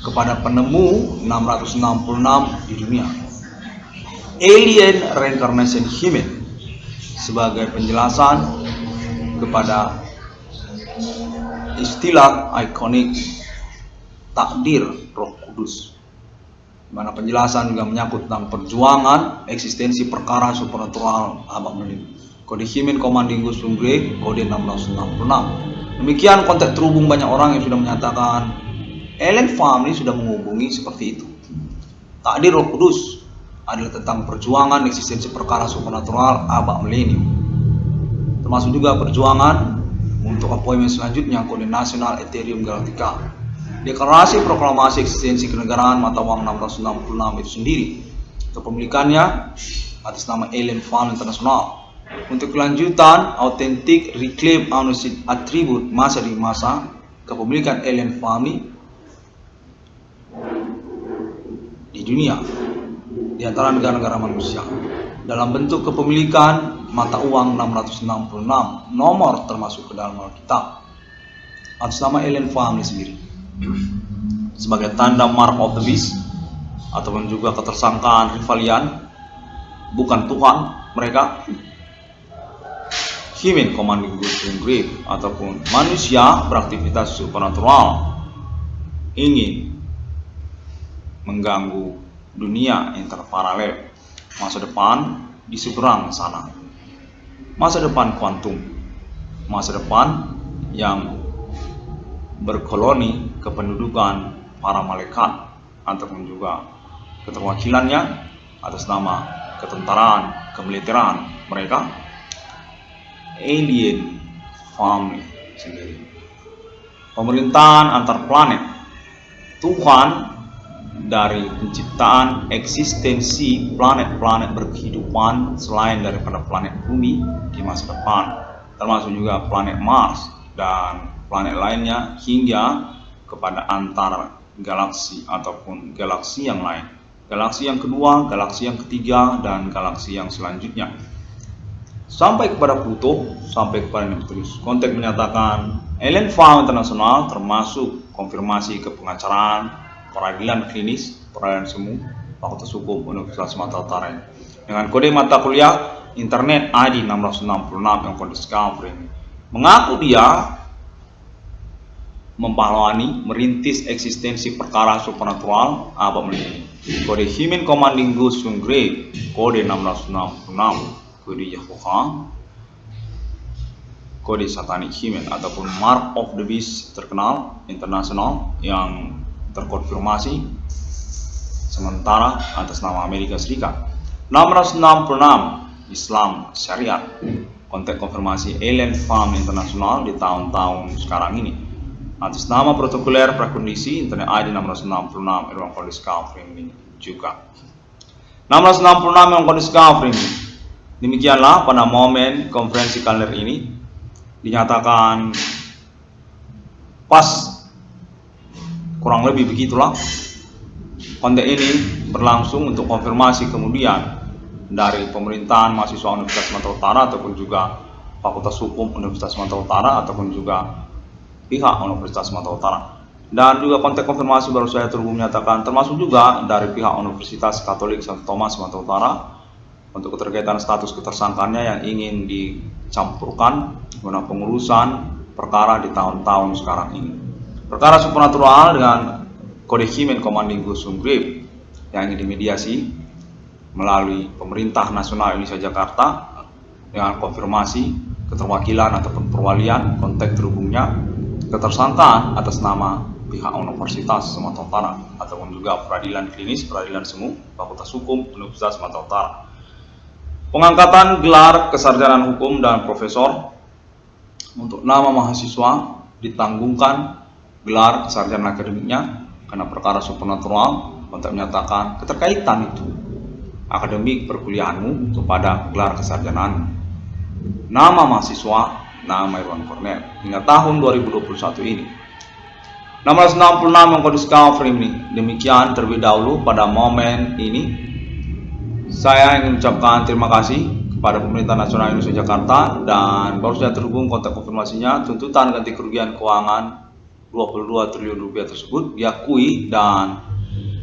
kepada penemu 666 di dunia. Alien Reincarnation Human sebagai penjelasan kepada istilah ikonik takdir Roh Kudus, di mana penjelasan juga menyangkut tentang perjuangan eksistensi perkara supernatural abad milenium. Kode Himen Commanding Ghost in Grave, kode 666. Demikian konteks terhubung banyak orang yang sudah menyatakan Alien Family sudah menghubungi seperti itu. Takdir Roh Kudus adalah tentang perjuangan eksistensi perkara supernatural abad milenium, termasuk juga perjuangan untuk appointment selanjutnya kode nasional Ethereum Galactica. Deklarasi proklamasi eksistensi kenegaraan mata uang 666 itu sendiri, kepemilikannya atas nama Alien Family International. Untuk kelanjutan, autentik reclaim ownership atribut masa demi masa kepemilikan Alien Family di dunia di antara negara-negara manusia dalam bentuk kepemilikan mata uang 666 nomor termasuk ke dalam Alkitab atas nama Alien Family sendiri sebagai tanda mark of the beast ataupun juga ketersangkaan rivalian bukan Tuhan mereka. Human Commanding Ghost in Grave ataupun manusia beraktivitas supernatural ingin mengganggu dunia interparalel, masa depan di seberang sana, masa depan kuantum, masa depan yang berkoloni kependudukan para malaikat ataupun juga keterwakilannya atas nama ketentaraan, kemiliteran mereka. Alien Family sendiri. Pemerintahan antar planet. Tuhan dari penciptaan eksistensi planet-planet berkehidupan selain daripada planet bumi di masa depan, termasuk juga planet Mars dan planet lainnya hingga kepada antar galaksi ataupun galaksi yang lain. Galaksi yang kedua, galaksi yang ketiga, dan galaksi yang selanjutnya. Sampai kepada Pluto, sampai kepada Neptunus. Konteks menyatakan alien farm internasional termasuk konfirmasi kepengacaraan, peradilan klinis, peradilan semu, Fakultas Hukum Universitas Sumatera Utara dengan kode mata kuliah Internet ID 666 yang kode discovery mengaku dia mempahlawangi merintis eksistensi perkara supernatural abad milenium. Kode Human Commanding Ghost Grave kode 666, kode Yahuha, kode Satanic Human ataupun Mark of the Beast terkenal internasional yang terkonfirmasi sementara atas nama Amerika Serikat. 666 Islam Syariat, konteks konfirmasi alien farm internasional di tahun-tahun sekarang ini atas nama protokoler prakondisi Internet ID 666 Irwan Kondis Discovery ini juga 666 Irwan Kondis Discovery ini. Demikianlah pada momen konferensi kalender ini dinyatakan pas, kurang lebih begitulah. Konteks ini berlangsung untuk konfirmasi kemudian dari pemerintahan mahasiswa Universitas Sumatera Utara ataupun juga Fakultas Hukum Universitas Sumatera Utara ataupun juga pihak Universitas Sumatera Utara. Dan juga konteks konfirmasi baru saya terhubung menyatakan termasuk juga dari pihak Universitas Katolik Santo Thomas Sumatera Utara untuk keterkaitan status ketersangkaannya yang ingin dicampurkan guna pengurusan perkara di tahun-tahun sekarang ini. Perkara supernatural dengan kode Human Commanding Ghost Grave yang ingin dimediasi melalui Pemerintah Nasional Indonesia Jakarta dengan konfirmasi keterwakilan ataupun perwalian konteks terhubungnya ketersangkaan atas nama pihak Universitas Sumatera Utara ataupun juga peradilan klinis, peradilan semu, Fakultas Hukum Universitas Sumatera Utara. Pengangkatan gelar kesarjanaan hukum dan profesor untuk nama mahasiswa ditanggungkan gelar kesarjanaan akademiknya karena perkara supernatural untuk menyatakan keterkaitan itu akademik perkuliahanmu kepada gelar kesarjanaan. Nama mahasiswa, nama Irwan Cornel hingga tahun 2021 ini. 666 yang kode discovery ini. Demikian terlebih dahulu pada momen ini. Saya ingin mengucapkan terima kasih kepada Pemerintah Nasional Indonesia Jakarta dan baru saja terhubung kontak konfirmasinya tuntutan ganti kerugian keuangan 22 triliun rupiah tersebut diakui dan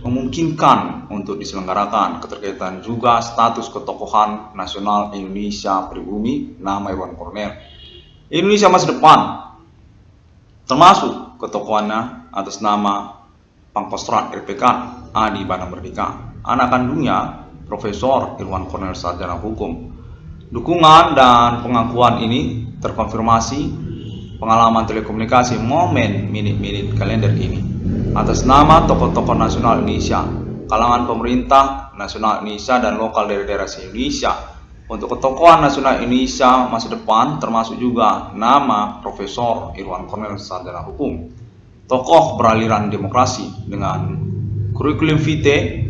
memungkinkan untuk diselenggarakan keterkaitan juga status ketokohan nasional Indonesia pribumi nama Irwan Cornel. Indonesia masa depan termasuk ketokohannya atas nama Pangkostrat RPK Adi Bana Merdeka, anak kandungnya Profesor Irwan Cornel Sarjana Hukum. Dukungan dan pengakuan ini terkonfirmasi pengalaman telekomunikasi momen minit-minit kalender ini atas nama tokoh-tokoh nasional Indonesia, kalangan pemerintah nasional Indonesia dan lokal daerah-daerah Indonesia untuk ketokohan nasional Indonesia masa depan termasuk juga nama Profesor Irwan Cornel Sarjana Hukum, tokoh beraliran demokrasi dengan kurikulum vitae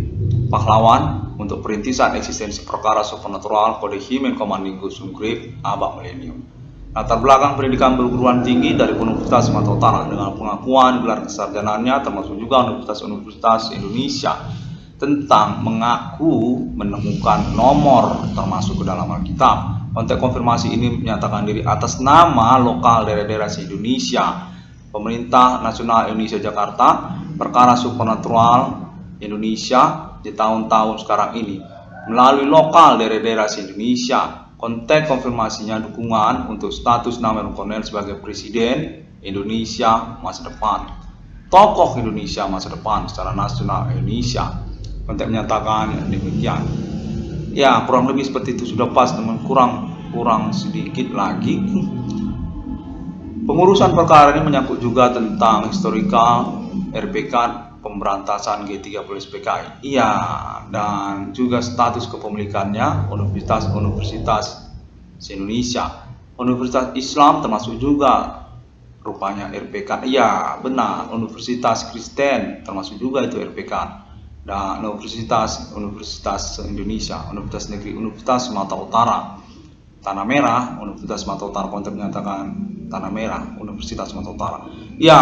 pahlawan untuk perintisan eksistensi perkara supernatural kode Human Commanding Ghost Grave abad milenium. Latar belakang pendidikan perguruan tinggi dari Universitas Sumatera Utara dengan pengakuan gelar kesarjanaannya termasuk juga Universitas Indonesia tentang mengaku menemukan nomor termasuk ke dalam Alkitab. Konteks konfirmasi ini menyatakan diri atas nama lokal daerah-daerah Indonesia, Pemerintah Nasional Indonesia Jakarta, perkara supernatural Indonesia di tahun-tahun sekarang ini melalui lokal daerah-daerah Indonesia. Konteks konfirmasinya dukungan untuk status nama Irwan Cornel sebagai Presiden Indonesia masa depan, tokoh Indonesia masa depan secara nasional Indonesia. Konteks menyatakan demikian. Ya, kurang lebih seperti itu sudah pas teman, kurang sedikit lagi. Pengurusan perkara ini menyangkut juga tentang historical RPK pemberantasan G30 PKI. Iya, dan juga status kepemilikannya Universitas Indonesia. Universitas Islam termasuk juga rupanya RPK. Iya, benar. Universitas Kristen termasuk juga itu RPK. Dan Universitas Indonesia, Universitas Negeri, Universitas Sumatera Utara, Tanah Merah, Universitas Sumatera Utara konten menyatakan Tanah Merah, Universitas Sumatera Utara. Ya,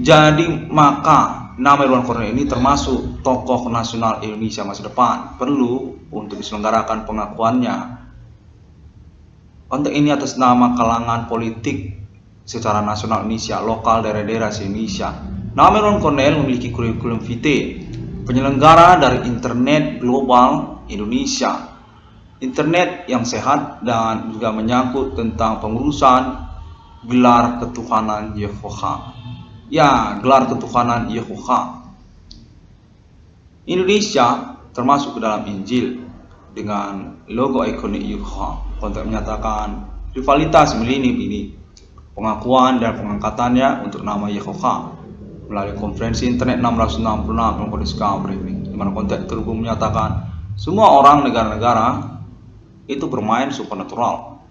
jadi maka nama Irwan Cornel ini termasuk tokoh nasional Indonesia masa depan. Perlu untuk diselenggarakan pengakuannya. Konteks ini atas nama kalangan politik secara nasional Indonesia, lokal daerah-daerah se-Indonesia. Nama Irwan Cornel memiliki kurikulum vitae, penyelenggara dari internet global Indonesia. Internet yang sehat dan juga menyangkut tentang pengurusan gelar ketuhanan Yehovah. Ya, gelar ketuhanan Yehovah. Indonesia termasuk ke dalam Injil dengan logo ikonik Yehovah. Konteks menyatakan rivalitas milenium ini, pengakuan dan pengangkatannya untuk nama Yehovah melalui konferensi internet 666 Member Discovery ini, di mana konteks terhubung menyatakan semua orang negara-negara itu bermain supernatural,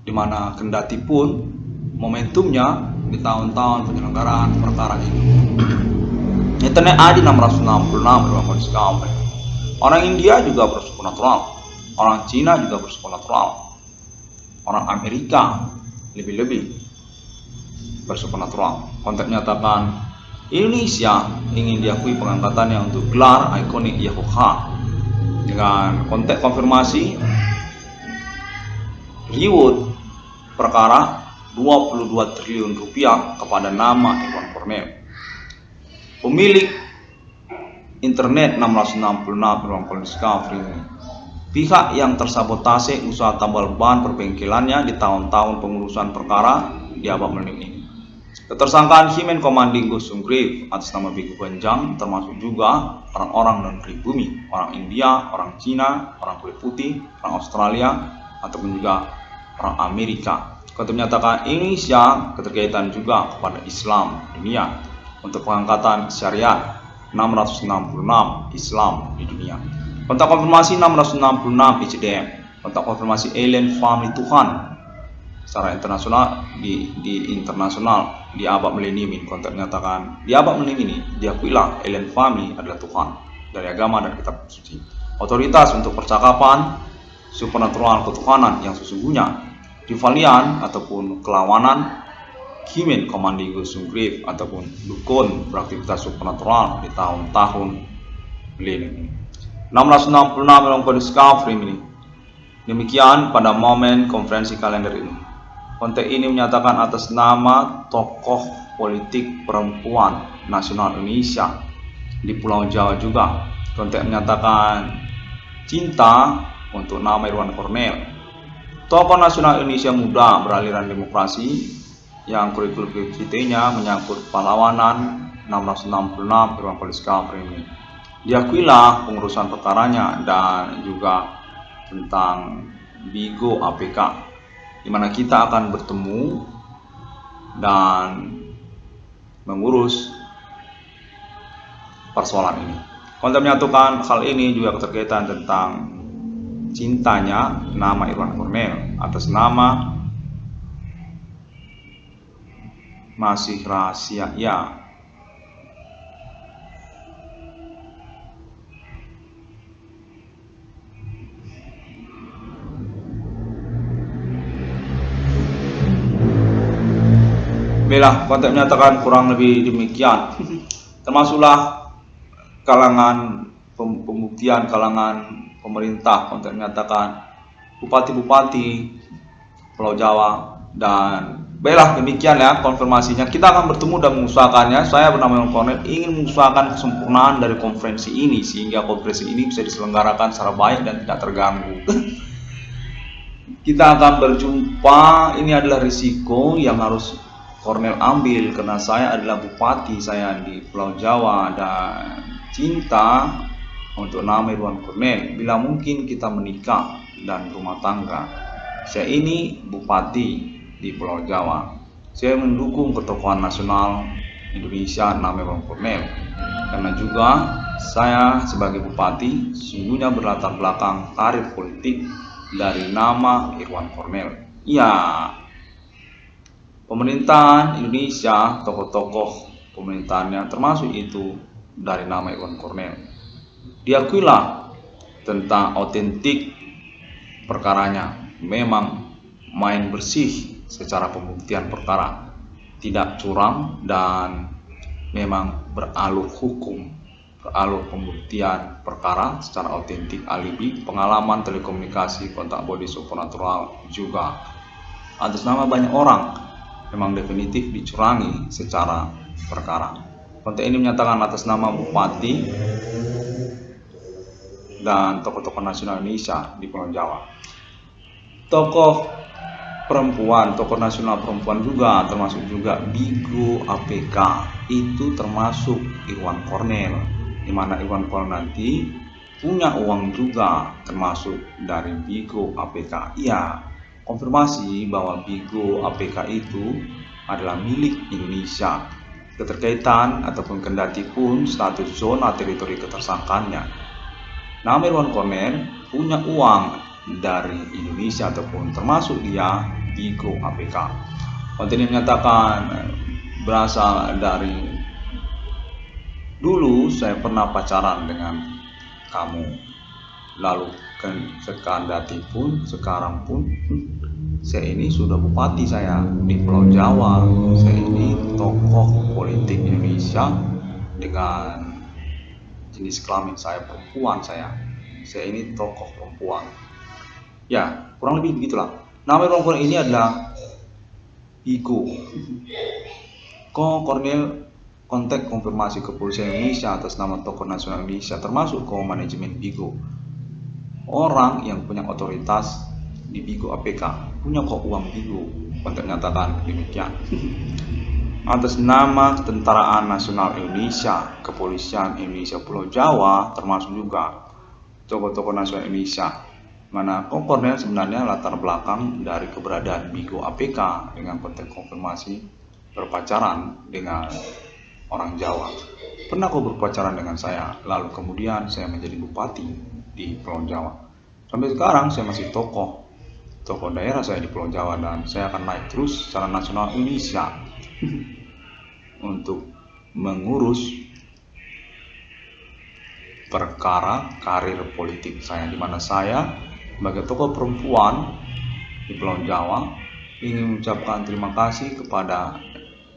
di mana kendati pun momentumnya di tahun-tahun penyelenggaraan perkara ini. Internet AD 666 Member Discovery. Orang India juga bersupernatural, orang Cina juga bersupernatural, orang Amerika lebih-lebih bersupernatural. Konteks menyatakan Indonesia ingin diakui pengangkatannya untuk gelar ikonik Yehovah dengan konteks konfirmasi reward perkara 22 triliun rupiah kepada nama Irwan Cornel. Pemilik internet 666 Irwan Cornel Discovery ini, pihak yang tersabotase usaha tambal ban perbengkelannya di tahun-tahun pengurusan perkara di abad milenium ini. Ketersangkaan Himen Commanding Gosung Grave atas nama Bigu Banjang termasuk juga orang-orang non pribumi, orang India, orang Cina, orang kulit putih, orang Australia, ataupun juga orang Amerika. Konteks menyatakan Indonesia keterkaitan juga kepada Islam dunia untuk pengangkatan syariat 666 Islam di dunia. Konteks konfirmasi 666 ICDM, konteks konfirmasi alien family Tuhan secara internasional di internasional di abad milenium ini. Konteks menyatakan di abad milenium ini diakuilah alien family adalah Tuhan dari agama dan kitab suci, otoritas untuk percakapan supernatural ketuhanan yang sesungguhnya, rivalian ataupun kelawanan Himen Commanding Gosung Grave ataupun dukun beraktivitas supernatural di tahun-tahun milenium ini. 666 Member Discovery ini. Demikian pada momen konferensi kalender ini. Konteks ini menyatakan atas nama tokoh politik perempuan nasional Indonesia di Pulau Jawa juga. Konteks menyatakan cinta untuk nama Irwan Cornel, tokoh nasional Indonesia muda beraliran demokrasi yang kurikulum vitae-nya menyangkut pahlawanan 666 Irwan Cornel Discovery ini. Diakuilah pengurusan perkaranya dan juga tentang Bigo APK, di mana kita akan bertemu dan mengurus persoalan ini. Konteks menyatukan hal ini juga keterkaitan tentang cintanya nama Irwan Cornel atas nama masih rahasia ya. Baiklah, konteks menyatakan kurang lebih demikian. Termasuklah kalangan pembuktian, kalangan pemerintah. Konteks menyatakan bupati-bupati Pulau Jawa. Dan baiklah, demikian ya konfirmasinya. Kita akan bertemu dan mengusahakannya. Saya bernama Irwan Cornel ingin mengusahakan kesempurnaan dari konferensi ini sehingga konferensi ini bisa diselenggarakan secara baik dan tidak terganggu. Kita akan berjumpa. Ini adalah risiko yang harus Cornel ambil karena saya adalah bupati, saya di Pulau Jawa dan cinta untuk nama Irwan Cornel. Bila mungkin kita menikah dan rumah tangga. Saya ini bupati di Pulau Jawa. Saya mendukung ketokohan nasional Indonesia nama Irwan Cornel karena juga saya sebagai bupati sesungguhnya berlatar belakang karir politik dari nama Irwan Kornel. Ya, pemerintahan Indonesia, tokoh-tokoh pemerintahannya termasuk itu dari nama Irwan Kornel. Diakuilah tentang otentik perkaranya, memang main bersih secara pembuktian perkara, tidak curang dan memang beralur hukum, beralur pembuktian perkara secara otentik, alibi, pengalaman telekomunikasi, kontak body supernatural juga atas nama banyak orang memang definitif dicurangi secara perkara. Konten ini menyatakan atas nama bupati dan tokoh-tokoh nasional Indonesia di Pulau Jawa. Tokoh perempuan, tokoh nasional perempuan juga termasuk juga Bigo APK, itu termasuk Irwan Kornel, di mana Irwan Kornel nanti punya uang juga termasuk dari Bigo APK. Ya, konfirmasi bahwa Bigo APK itu adalah milik Indonesia. Keterkaitan ataupun kendati pun status zona teritori ketersangkaannya, nama Irwan Kornel punya uang dari Indonesia ataupun termasuk dia Bigo APK. Konten ini menyatakan berasal dari dulu saya pernah pacaran dengan kamu, lalu sekandati pun sekarang pun saya ini sudah bupati saya di Pulau Jawa. Saya ini tokoh politik Indonesia dengan jenis kelamin saya perempuan, saya ini tokoh perempuan. Ya, kurang lebih begitulah. Nama Irwan Kornel ini adalah Bigo. Kornel kontak konfirmasi kepolisian Indonesia atas nama tokoh nasional Indonesia termasuk manajemen Bigo. Orang yang punya otoritas di Bigo APK punya kok uang Bigo. Kontak nyatakan demikian. Atas nama Ketentaraan Nasional Indonesia, Kepolisian Indonesia Pulau Jawa termasuk juga tokoh-tokoh nasional Indonesia, mana Kornel sebenarnya latar belakang dari keberadaan Bigo APK dengan konteks konfirmasi berpacaran dengan orang Jawa. Pernah kau berpacaran dengan saya, lalu kemudian saya menjadi bupati di Pulau Jawa. Sampai sekarang saya masih tokoh daerah saya di Pulau Jawa dan saya akan naik terus secara nasional Indonesia untuk mengurus perkara karir politik saya, di mana saya sebagai tokoh perempuan di Pulau Jawa ingin mengucapkan terima kasih kepada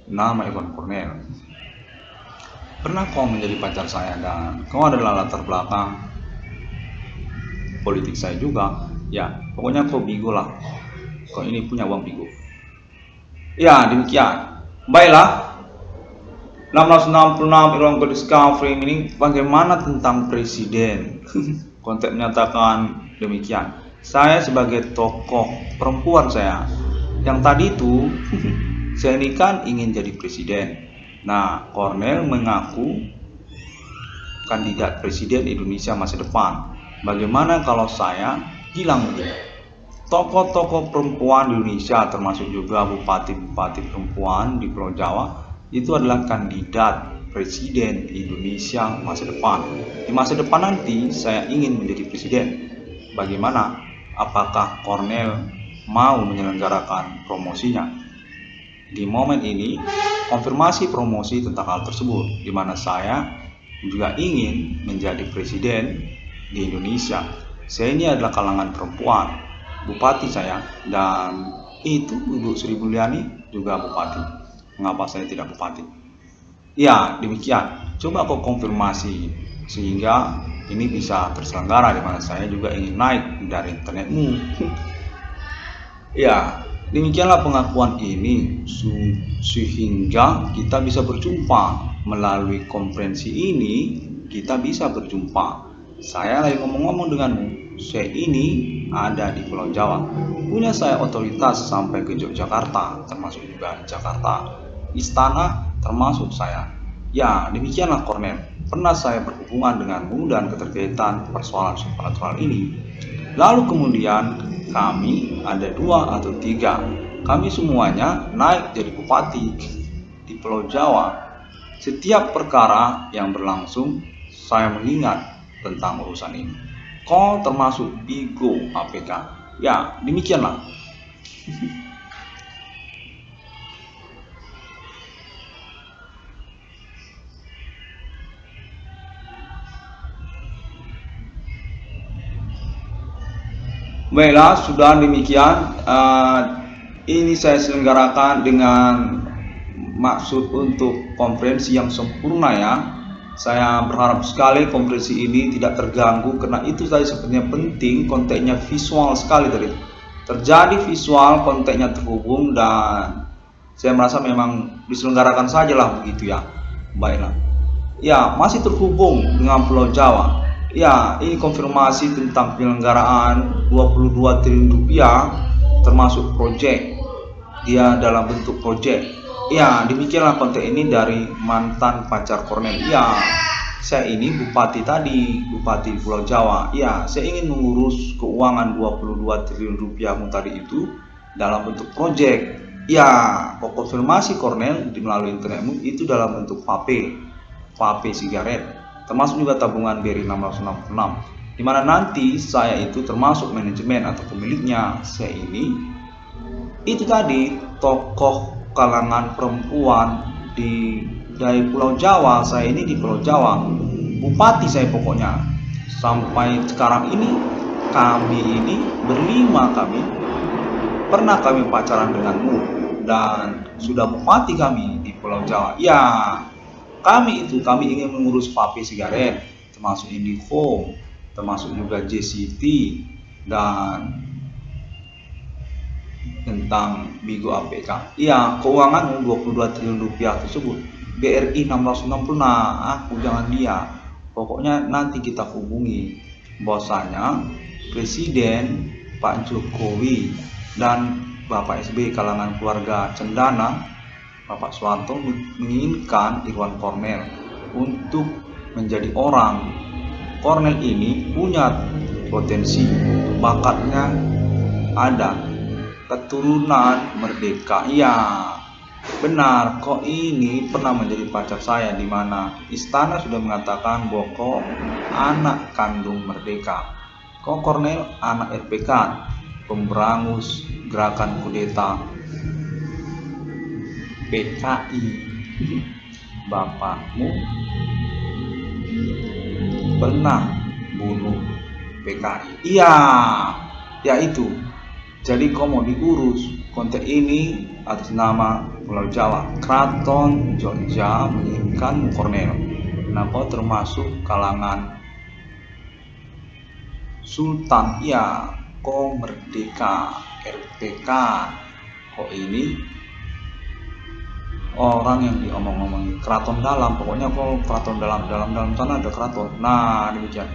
nama Irwan Kornel. Pernah kau menjadi pacar saya dan kau adalah latar belakang politik saya juga. Ya, pokoknya kau Bigo lah. Kau ini punya uang Bigo. Ya, demikian. Baiklah. 666 Irwan Kornel Discovery ini bagaimana tentang presiden? Konteks menyatakan demikian. Saya sebagai tokoh perempuan saya yang tadi itu saya ini kan ingin jadi presiden. Nah, Kornel mengaku kandidat presiden Indonesia masa depan. Bagaimana kalau saya bilang begini? Tokoh-tokoh perempuan di Indonesia termasuk juga bupati-bupati perempuan di Pulau Jawa itu adalah kandidat presiden Indonesia masa depan. Di masa depan nanti saya ingin menjadi presiden. Bagaimana? Apakah Kornel mau menyelenggarakan promosinya? Di momen ini konfirmasi promosi tentang hal tersebut, di mana saya juga ingin menjadi presiden di Indonesia. Saya ini adalah kalangan perempuan, bupati saya, dan itu Ibu Sri Mulyani juga bupati. Mengapa saya tidak bupati? Ya, demikian. Coba kau konfirmasi sehingga ini bisa terselenggara, di mana saya juga ingin naik dari internetmu. Ya, demikianlah pengakuan ini sehingga kita bisa berjumpa melalui konferensi ini. Kita bisa berjumpa. Saya lagi ngomong-ngomong denganmu. Saya ini ada di Pulau Jawa. Punya saya otoritas sampai ke Yogyakarta, termasuk juga Jakarta. Istana termasuk saya. Ya, demikianlah Kornel. Pernah saya berhubungan denganmu dan keterkaitan persoalan supernatural ini. Lalu kemudian kami ada 2 atau 3. Kami semuanya naik jadi bupati di Pulau Jawa. Setiap perkara yang berlangsung saya mengingat tentang urusan ini. Kau termasuk Bigo APK. Ya, demikianlah. Baiklah, sudah demikian. Ini saya selenggarakan dengan maksud untuk konferensi yang sempurna ya. Saya berharap sekali konferensi ini tidak terganggu, karena itu tadi sebenarnya penting, kontennya visual sekali tadi. Terjadi visual, kontennya terhubung, dan saya merasa memang diselenggarakan sajalah begitu ya. Baiklah. Ya, masih terhubung dengan Pulau Jawa. Ya, ini konfirmasi tentang penyelenggaraan 22 triliun rupiah termasuk proyek. Dia dalam bentuk proyek. Ya, demikianlah konten ini dari mantan pacar Kornel. Ya, saya ini bupati tadi, bupati Pulau Jawa. Ya, saya ingin mengurus keuangan 22 triliun rupiah tadi itu dalam bentuk proyek. Ya, konfirmasi Kornel melalui internetmu itu dalam bentuk vape sigaret, termasuk juga tabungan BRI 666, dimana nanti saya itu termasuk manajemen atau pemiliknya. Saya ini itu tadi tokoh kalangan perempuan dari Pulau Jawa. Saya ini di Pulau Jawa, bupati saya pokoknya. Sampai sekarang ini kami ini berlima, kami pernah pacaran denganmu, dan sudah bupati kami di Pulau Jawa. Ya, kami ingin mengurus vape sigaret, termasuk Indihome, termasuk juga JCT, dan tentang Bigo APK. Iya, keuangan 22 triliun rupiah tersebut BRI 666. Aku jangan dia. Pokoknya nanti kita hubungi bahwasanya Presiden Pak Jokowi dan Bapak SBY kalangan keluarga cendana, Bapak Soeharto menginginkan Irwan Kornel untuk menjadi orang. Kornel ini punya potensi, bakatnya ada, keturunan merdeka. Iya, benar, kok ini pernah menjadi pacar saya, di mana istana sudah mengatakan bahwa kok anak kandung merdeka. Kok Kornel anak RPK, pemberangus gerakan kudeta PKI. Bapakmu pernah bunuh PKI. Iya, ya itu. Jadi kau mau diurus konten ini atas nama Pulau Jawa. Keraton Jogja menginginkan Kornel. Nah, kau termasuk kalangan Sultan. Ya, kau merdeka RPK. Kok ini orang yang diomong-omong keraton dalam, pokoknya kau keraton dalam sana ada keraton. Nah, demikian.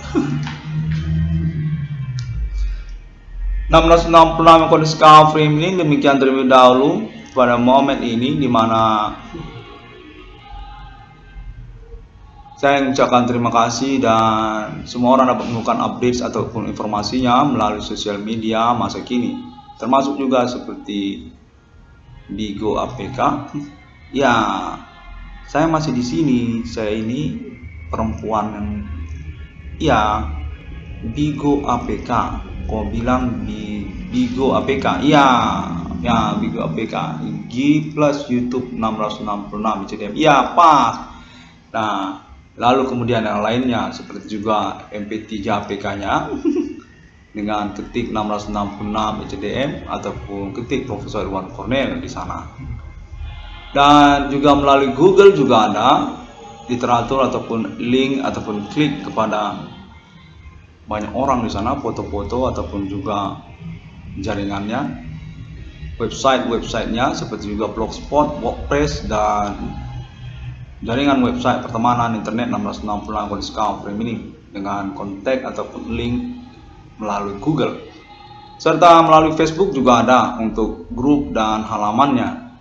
666 kondisi frame ini demikian terlebih dahulu pada momen ini, dimana saya mengucapkan terima kasih, dan semua orang dapat menemukan update ataupun informasinya melalui sosial media masa kini, termasuk juga seperti Bigo APK. Ya, saya masih di sini. Saya ini perempuan yang ya Bigo APK. Kau bilang di Bigo APK. Ya, Bigo APK. G plus YouTube 666 CDM. Ya, pas. Nah, lalu kemudian yang lainnya seperti juga MP3 APK-nya dengan ketik 666 CDM ataupun ketik Profesor Irwan Kornel di sana. Dan juga melalui Google juga ada literatur ataupun link ataupun klik kepada banyak orang di sana, foto-foto ataupun juga jaringannya, websitenya seperti juga Blogspot, WordPress, dan jaringan website pertemanan internet 666 kondisi frame ini dengan kontak ataupun link melalui Google, serta melalui Facebook juga ada untuk grup dan halamannya.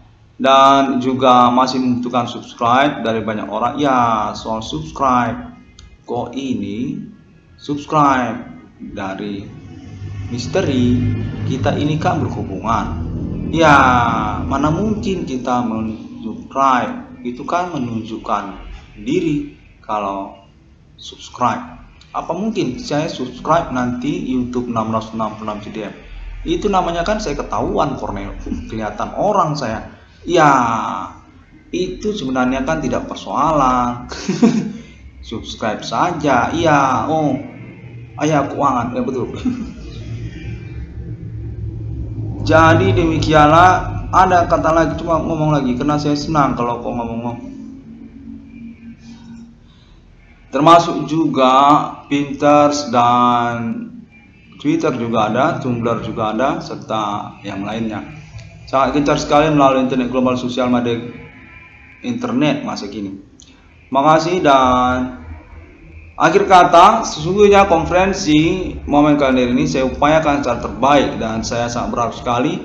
Dan juga masih membutuhkan subscribe dari banyak orang. Ya, soal subscribe, kok ini subscribe dari misteri kita ini kan berhubungan. Ya, mana mungkin kita subscribe, itu kan menunjukkan diri kalau subscribe. Apa mungkin saya subscribe nanti YouTube 666 CDM? Itu namanya kan saya ketahuan Cornel, kelihatan orang saya. Ya, itu sebenarnya kan tidak persoalan. Subscribe saja. Iya, oh, ayah keuangan, ya betul. Jadi demikianlah, ada kata lagi, cuma ngomong lagi karena saya senang kalau kau ngomong. Termasuk juga Pinterest dan Twitter juga ada, Tumblr juga ada, serta yang lainnya. Sangat gencar sekali melalui internet global, sosial media internet masa kini. Makasih, dan akhir kata, sesungguhnya konferensi momen kalender ini saya upayakan secara terbaik, dan saya sangat berharap sekali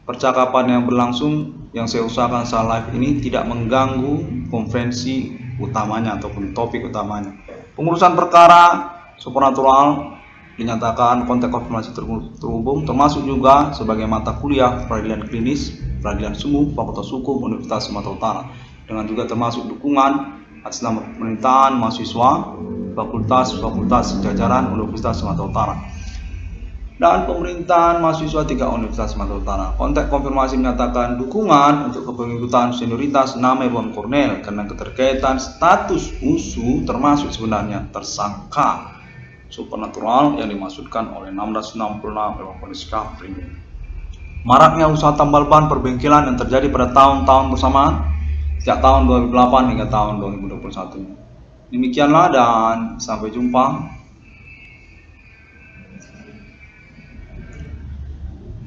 percakapan yang berlangsung yang saya usahakan secara live ini tidak mengganggu konferensi utamanya ataupun topik utamanya. Pengurusan perkara supernatural dinyatakan konteks konfirmasi terhubung, termasuk juga sebagai mata kuliah peradilan klinis, peradilan sumum, Fakultas Hukum Universitas Sumatera Utara, dengan juga termasuk dukungan atas nama pemerintahan mahasiswa fakultas jajaran Universitas Sumatera Utara dan pemerintahan mahasiswa 3 Universitas Sumatera Utara. Konteks konfirmasi menyatakan dukungan untuk kepengikutan senioritas nama Iwan Cornel karena keterkaitan status musuh, termasuk sebenarnya tersangka supernatural yang dimaksudkan oleh 666 Ewan Koniska Premium. Maraknya usaha tambal ban perbengkelan yang terjadi pada tahun-tahun bersamaan sejak tahun 2008 hingga tahun 2021. Demikianlah, dan sampai jumpa.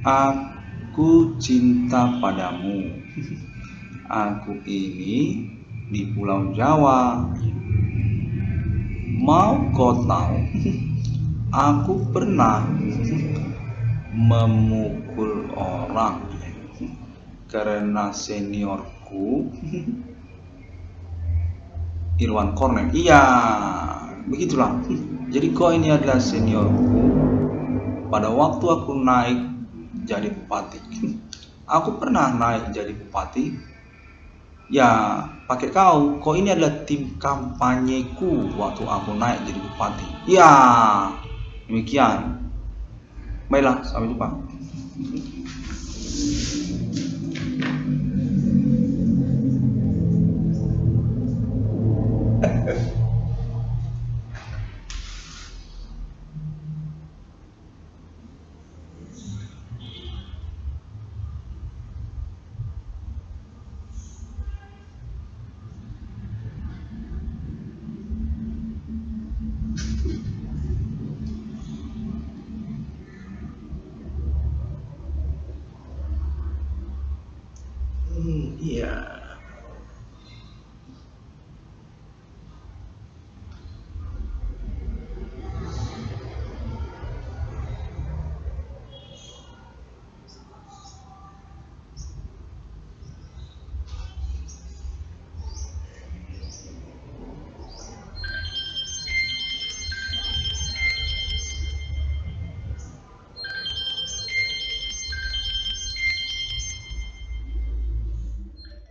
Aku cinta padamu. Aku ini di Pulau Jawa. Mau kau tahu, aku pernah memukul orang karena seniorku Irwan Cornel. Iya, begitulah. Jadi kau ini adalah seniorku pada waktu aku naik jadi bupati. Aku pernah naik jadi bupati. Ya, pakai kau ini adalah tim kampanyeku waktu aku naik jadi bupati. Ya, demikian. Baiklah, sampai jumpa. Iya.